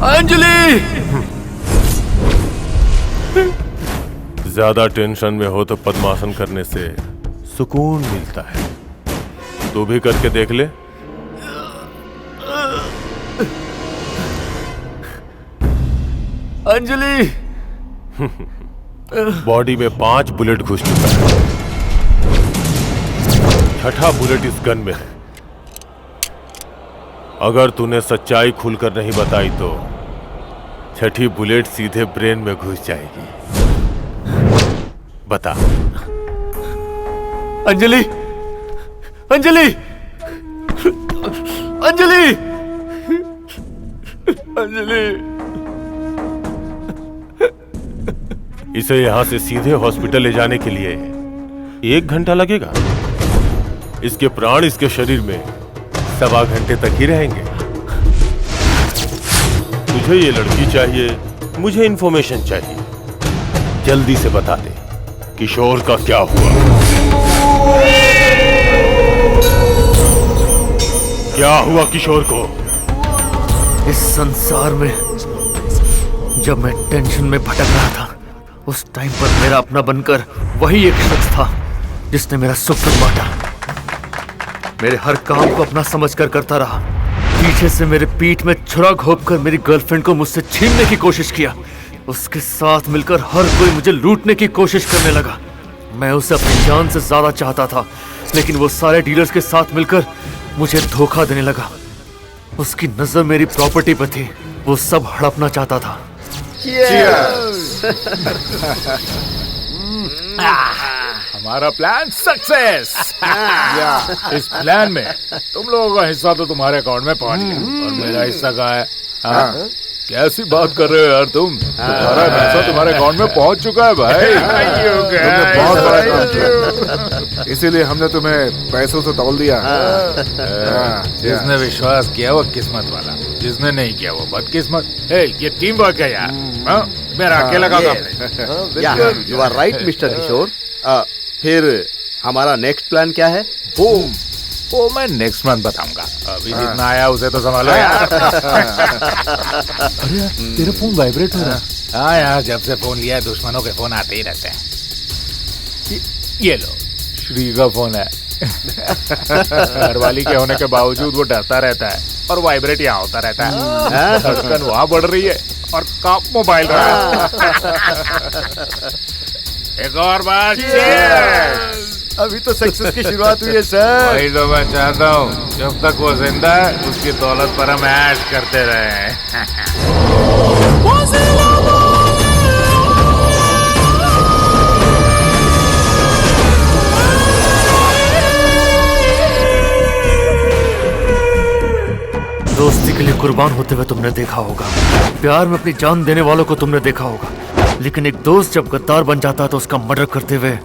अंजलि! ज्यादा टेंशन में हो तो पद्मासन करने से सुकून मिलता है। तू भी करके देख ले। अंजलि! बॉडी में 5 बुलेट घुस चुका है। 6ठा बुलेट इस गन में है। अगर तूने सच्चाई खुलकर नहीं बताई तो 6ठी बुलेट सीधे ब्रेन में घुस जाएगी। बता। अंजलि! अंजलि! अंजलि! अंजलि, इसे यहाँ से सीधे हॉस्पिटल ले जाने के लिए 1 घंटा लगेगा। इसके प्राण इसके शरीर में 1.25 घंटे तक ही रहेंगे। तुझे ये लड़की चाहिए, मुझे इंफॉर्मेशन चाहिए। जल्दी से बता दे किशोर का क्या हुआ। क्या हुआ किशोर को? इस संसार में जब मैं टेंशन में भटक रहा था, उस टाइम पर मेरा अपना बनकर वही एक शख्स था जिसने मेरा सुख दुख बांटा। मेरे हर काम को अपना समझकर करता रहा। पीछे से मेरे पीठ में छुरा घोंपकर मेरी गर्लफ्रेंड को मुझसे छीनने की कोशिश किया। उसके साथ मिलकर हर कोई मुझे लूटने की कोशिश करने लगा। मैं उसे अपनी जान से ज्यादा चाहता था, लेकिन वो सारे डीलर्स के साथ मिलकर मुझे धोखा देने लगा। उसकी नजर मेरी प्रॉपर्टी पर थी, वो सब हड़पना चाहता था। हमारा प्लान सक्सेस। इस प्लान में तुम लोगों का हिस्सा तो तुम्हारे अकाउंट में पहुंच गया, और मेरा हिस्सा कहाँ है? हाँ? कैसी बात कर रहे हो यार तुम? तुम्हारा पैसा तुम्हारे अकाउंट में पहुंच चुका है भाई। तुमने बहुत बड़ा काम किया, इसीलिए हमने तुम्हें पैसों से तौल दिया। जिसने विश्वास किया वो किस्मत वाला, जिसने नहीं किया वो बदकिस्मत। ये टीम वर्क है यार, मेरा अकेला का काम नहीं। यू आर राइट मिस्टर किशोर। फिर हमारा नेक्स्ट प्लान क्या है? बूम, वो मैं नेक्स्ट मंथ बताऊंगा। अभी जितना आया उसे तो संभालो यार। अरे यार, तेरा फोन वाइब्रेट हो रहा है। हाँ यार, जब से फोन लिया है दुश्मनों के फोन आते ही रहते हैं। ये लो, श्री का फोन है। घरवाली के होने के बावजूद वो डरता रहता है और वाइब्रेट यहाँ होता रहता है। धड़कन वहाँ बढ़ रही है और काम मोबाइल रहा है। एक और बार अभी तो सक्सेस की शुरुआत हुई है सर। वही तो मैं चाहता हूँ, जब तक वो जिंदा है उसकी दौलत पर हम ऐश करते रहे। दोस्ती के लिए कुर्बान होते हुए तुमने देखा होगा, प्यार में अपनी जान देने वालों को तुमने देखा होगा, लेकिन एक दोस्त जब गद्दार बन जाता है तो उसका मर्डर करते हुए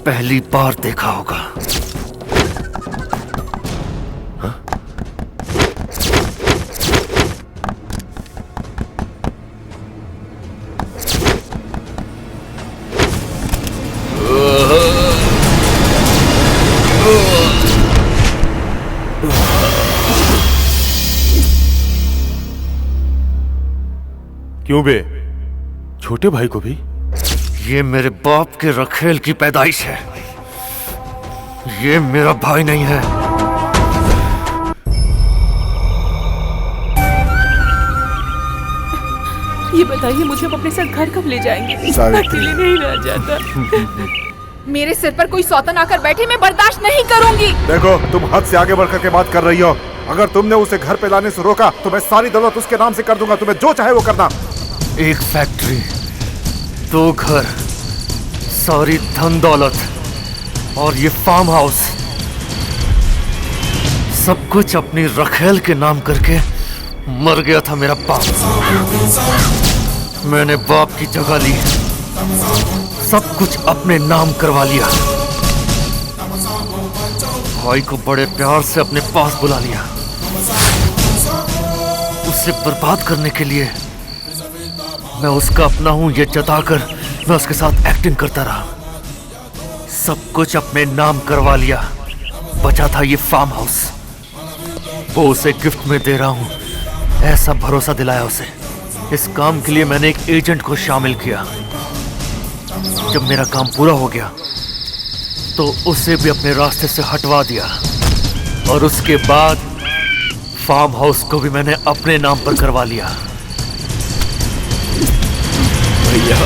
पहली बार देखा होगा। क्यों बे? छोटे भाई को भी? ये मेरे बाप के रखेल की पैदाइश है, ये मेरा भाई नहीं है। ये बताइए मुझे अपने साथ घर कब ले जाएंगे? अकेले नहीं रह जाता। मेरे सिर पर कोई सौतन आकर बैठे, मैं बर्दाश्त नहीं करूंगी। देखो, तुम हद से आगे बढ़कर के बात कर रही हो। अगर तुमने उसे घर पे लाने से रोका तो मैं सारी दौलत उसके नाम से कर दूंगा। तुम्हें जो चाहे वो करना। एक फैक्ट्री, 2 घर, सारी धन दौलत और ये फार्म हाउस, सब कुछ अपनी रखेल के नाम करके मर गया था मेरा बाप। मैंने बाप की जगह ली, सब कुछ अपने नाम करवा लिया। भाई को बड़े प्यार से अपने पास बुला लिया। उसे बर्बाद करने के लिए मैं उसका अपना हूं ये जताकर मैं उसके साथ एक्टिंग करता रहा। सब कुछ अपने नाम करवा लिया। बचा था ये फार्म हाउस, वो उसे गिफ्ट में दे रहा हूं, ऐसा भरोसा दिलाया उसे। इस काम के लिए मैंने एक एजेंट को शामिल किया। जब मेरा काम पूरा हो गया तो उसे भी अपने रास्ते से हटवा दिया, और उसके बाद फार्म हाउस को भी मैंने अपने नाम पर करवा लिया। भैया,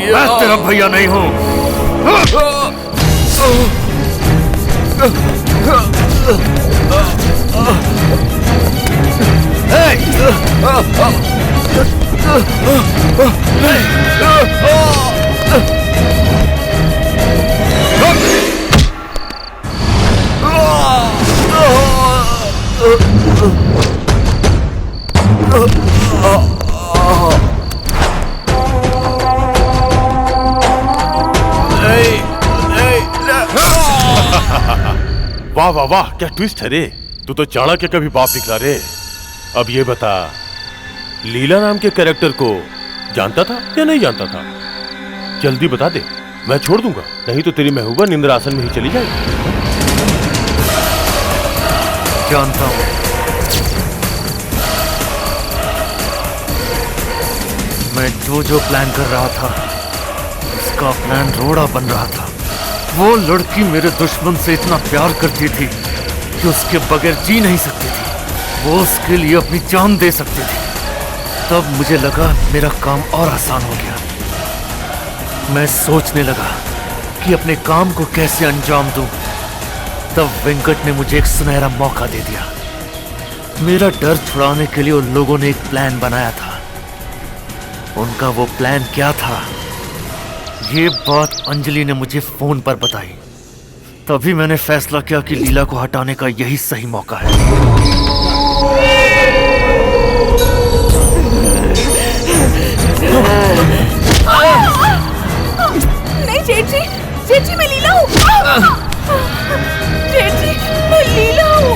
मैं तेरा भैया नहीं हूं। वाह वाह वाह, क्या ट्विस्ट है रे। तू तो चाणक्य का भी बाप निकला रे। अब ये बता, लीला नाम के कैरेक्टर को जानता था या नहीं जानता था? जल्दी बता दे, मैं छोड़ दूंगा, नहीं तो तेरी महबूबा निंद्रासन में ही चली जाएगी। जानता हूं। मैं जो प्लान कर रहा था, उसका प्लान रोड़ा बन रहा था। वो लड़की मेरे दुश्मन से इतना प्यार करती थी कि उसके बगैर जी नहीं सकती थी। वो उसके लिए अपनी जान दे सकती थी। तब मुझे लगा मेरा काम और आसान हो गया। मैं सोचने लगा कि अपने काम को कैसे अंजाम दूं। तब वेंकट ने मुझे एक सुनहरा मौका दे दिया। मेरा डर छुड़ाने के लिए उन लोगों ने एक प्लान बनाया था। उनका वो प्लान क्या था, ये बात अंजलि ने मुझे फोन पर बताई। तभी मैंने फैसला किया कि लीला को हटाने का यही सही मौका है। नहीं जेठ जी मैं लीला हूँ। जेठ जी मैं लीला हूँ।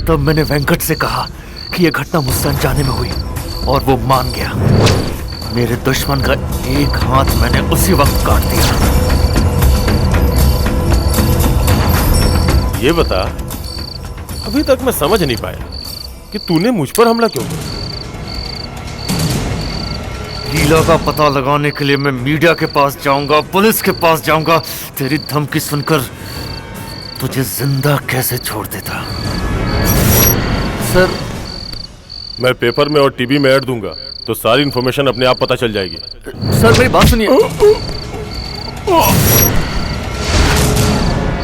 तब मैंने वेंकट से कहा कि यह घटना मुझसे अनजाने में हुई और वो मान गया। मेरे दुश्मन का एक हाथ मैंने उसी वक्त काट दिया। ये बता, अभी तक मैं समझ नहीं पाया कि तूने मुझ पर हमला क्यों किया। लीला का पता लगाने के लिए मैं मीडिया के पास जाऊंगा, पुलिस के पास जाऊंगा। तेरी धमकी सुनकर तुझे जिंदा कैसे छोड़ देता। सर, मैं पेपर में और टीवी में ऐड दूंगा तो सारी इन्फॉर्मेशन अपने आप पता चल जाएगी। सर मेरी बात सुनिए।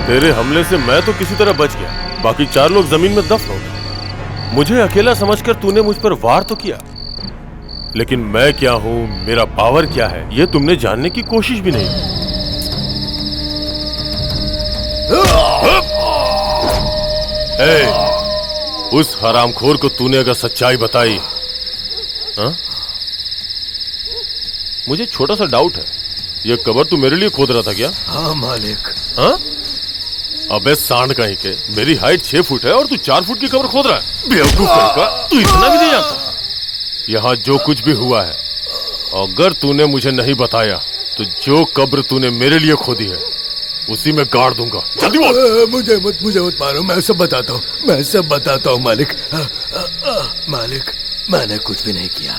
तेरे हमले से मैं तो किसी तरह बच गया, बाकी 4 लोग जमीन में दफन हो गए। मुझे अकेला समझकर तूने मुझ पर वार तो किया, लेकिन मैं क्या हूं, मेरा पावर क्या है, यह तुमने जानने की कोशिश भी नहीं। उस हरामखोर को तूने अगर सच्चाई बताई, हाँ? मुझे छोटा सा डाउट है, ये कबर तू मेरे लिए खोद रहा था क्या? हाँ मालिक। हाँ? अबे सांड कहीं के, मेरी हाइट 6 फुट है और तू 4 फुट की कबर खोद रहा है। बेवकूफ का, तू इतना भी नहीं जानता। यहाँ जो कुछ भी हुआ है, अगर तूने मुझे नहीं बताया तो जो कब्र तूने मेरे लिए खोदी है उसी में गाड़ दूंगा। जल्दी बोल। मुझे मत मारो, मैं सब बताता हूँ मालिक। मालिक, मैंने कुछ भी नहीं किया,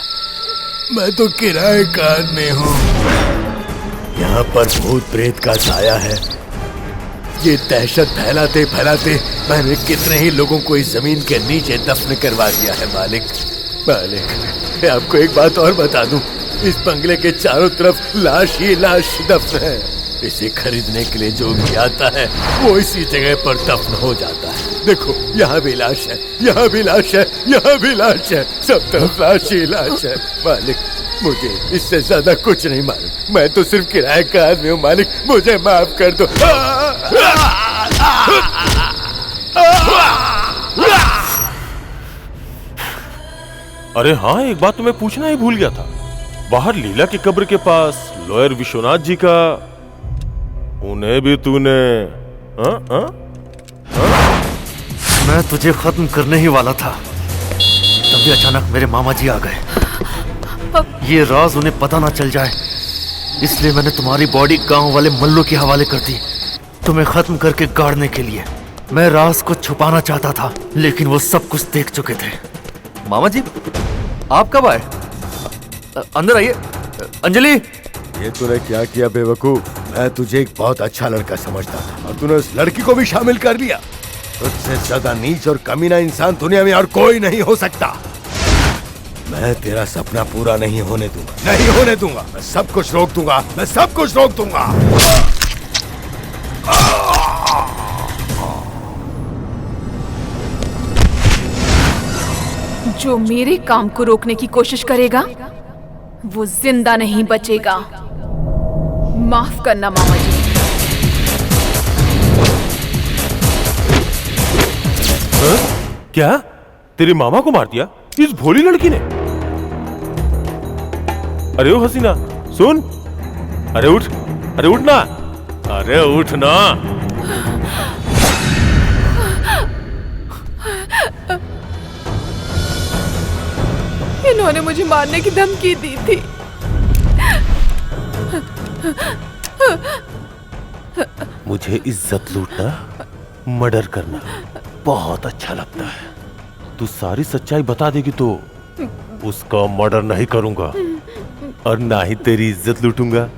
मैं तो किराएकार में हूँ। यहाँ पर भूत प्रेत का साया है। ये दहशत फैलाते फैलाते मैंने कितने ही लोगों को इस जमीन के नीचे दफन करवा दिया है मालिक। मैं आपको एक बात और बता दूं, इस बंगले के चारों तरफ लाश ही लाश दफन है। इसे खरीदने के लिए जो भी आता है वो इसी जगह पर दफन हो जाता है। देखो, यहाँ भी लाश है, यहाँ भी लाश है, यहाँ भी लाश है, सब तरफ लाश ही लाश है। मालिक, मुझे इससे ज्यादा कुछ नहीं मालूम, मैं तो सिर्फ किराएकार में हूँ मालिक, मुझे माफ कर दो। अरे हाँ, एक बात तो मैं पूछना ही भूल गया था। बाहर लीला की कब्र के पास लॉयर विश्वनाथ जी का, उन्हें भी तूने मैं तुझे खत्म करने ही वाला था, तभी अचानक मेरे मामा जी आ गए। ये राज उन्हें पता ना चल जाए, इसलिए मैंने तुम्हारी बॉडी गांव वाले मल्लू के हवाले कर दी, तुम्हें खत्म करके गाड़ने के लिए। मैं राज को छुपाना चाहता था, लेकिन वो सब कुछ देख चुके थे। मामा जी, आप कब आए? अंदर आइए। अंजलि, ये तूने क्या किया बेवकूफ? मैं तुझे एक बहुत अच्छा लड़का समझता था और तूने उस लड़की को भी शामिल कर लिया। तुझसे ज्यादा नीच और कमीना इंसान दुनिया में और कोई नहीं हो सकता। मैं तेरा सपना पूरा नहीं होने दूंगा, नहीं होने दूंगा। मैं सब कुछ रोक दूंगा, मैं सब कुछ रोक दूंगा। जो मेरे काम को रोकने की कोशिश करेगा वो जिंदा नहीं बचेगा। माफ करना मामा जी। क्या तेरे मामा को मार दिया इस भोली लड़की ने? अरे ओ हसीना सुन, अरे उठ, अरे उठ ना, अरे उठ ना। इन्होंने मुझे मारने की धमकी दी थी। मुझे इज्जत लूटना, मर्डर करना बहुत अच्छा लगता है। तू सारी सच्चाई बता देगी तो उसका मर्डर नहीं करूंगा और ना ही तेरी इज्जत लूटूंगा।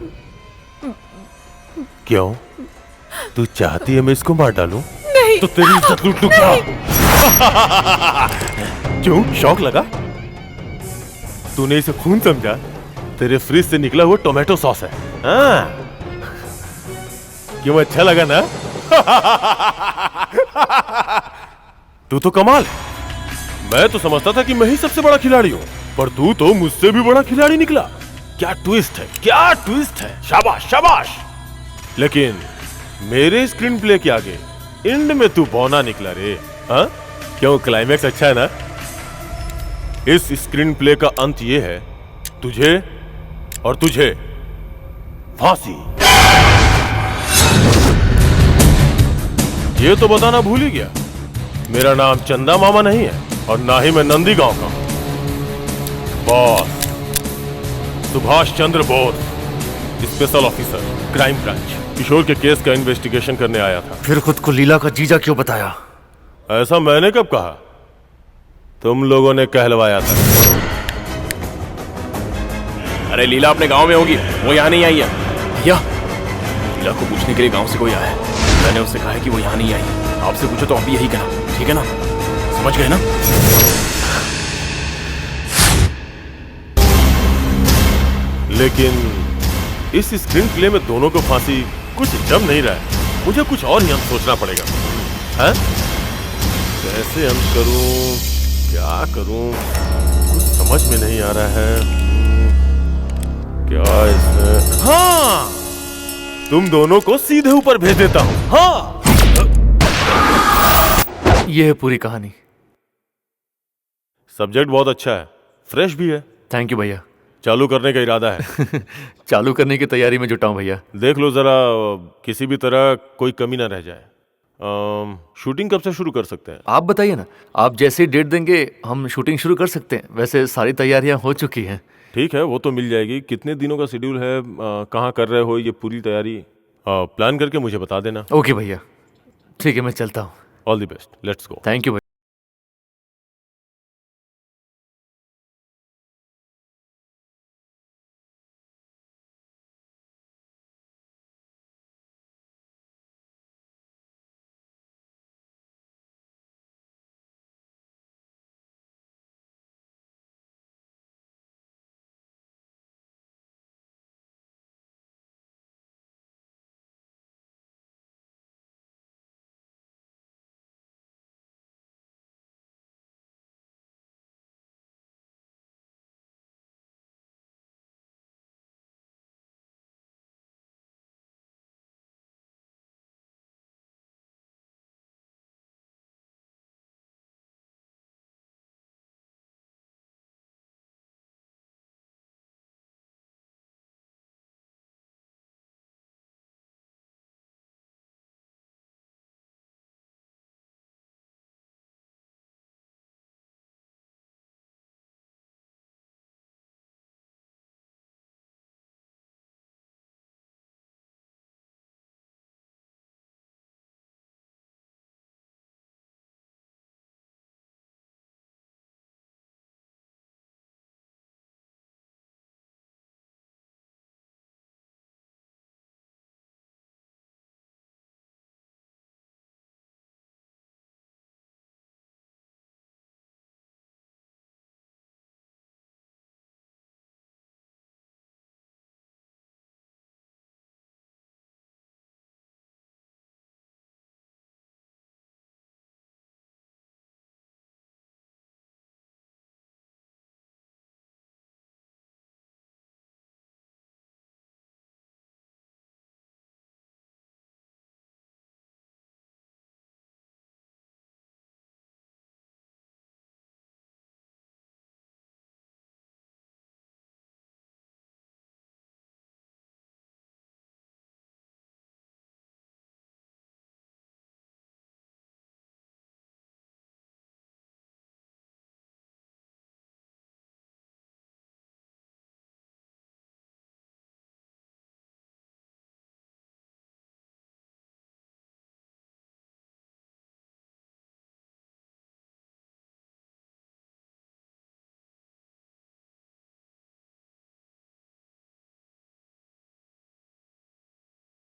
क्यों? तू चाहती है मैं इसको मार डालूं? नहीं। तो तेरी इज्जत लूट लूं क्या? क्यों शौक लगा? तूने इसे खून समझा? तेरे फ्रिज से निकला हुआ टोमेटो सॉस है। हाँ। क्यों अच्छा लगा ना? तू तो कमाल है। मैं तो समझता था कि मैं ही सबसे बड़ा खिलाड़ी हूँ, पर तू तो मुझसे भी बड़ा खिलाड़ी निकला। क्या ट्विस्ट है, क्या ट्विस्ट है। शाबाश शाबाश। लेकिन मेरे स्क्रीन प्ले के आगे एंड में तू बौना निकला रे। हाँ? क्यों क्लाइमैक्स अच्छा है ना? इस स्क्रीन प्ले का अंत ये है, तुझे और तुझे फांसी। ये तो बताना भूल ही गया, मेरा नाम चंदा मामा नहीं है और ना ही मैं नंदी गांव का हूं। Boss Subhash Chandra Bose, special officer, crime branch, Kishore के केस का इन्वेस्टिगेशन करने आया था। फिर खुद को लीला का जीजा क्यों बताया? ऐसा मैंने कब कहा? तुम लोगों ने कहलवाया था। अरे लीला अपने गांव में होगी, वो यहाँ नहीं आई है। भैया लीला को पूछने के लिए गांव से कोई आया है। मैंने उससे कहा है कि वो यहाँ नहीं आई। आपसे पूछो तो आप भी यही कहना, ठीक है ना? समझ गए ना? लेकिन इस स्क्रीन प्ले में दोनों को फांसी कुछ जम नहीं रहा है। मुझे कुछ और ही अंत सोचना पड़ेगा। हैं? कैसे अंत करूं, क्या करूं, कुछ समझ में नहीं आ रहा है। क्या इसमें? हाँ, तुम दोनों को सीधे ऊपर भेज देता हूं। हाँ, यह है पूरी कहानी। सब्जेक्ट बहुत अच्छा है, फ्रेश भी है। थैंक यू भैया। चालू करने का इरादा है। चालू करने की तैयारी में जुटा हूं भैया। देख लो जरा, किसी भी तरह कोई कमी ना रह जाए। शूटिंग कब से शुरू कर सकते हैं? आप बताइए ना, आप जैसे डेट देंगे हम शूटिंग शुरू कर सकते हैं। वैसे सारी तैयारियां हो चुकी हैं। ठीक है, वो तो मिल जाएगी। कितने दिनों का शेड्यूल है, कहाँ कर रहे हो ये पूरी तैयारी? प्लान करके मुझे बता देना। ओके भैया, ठीक है, मैं चलता हूँ। All the best, let's go. Thank you.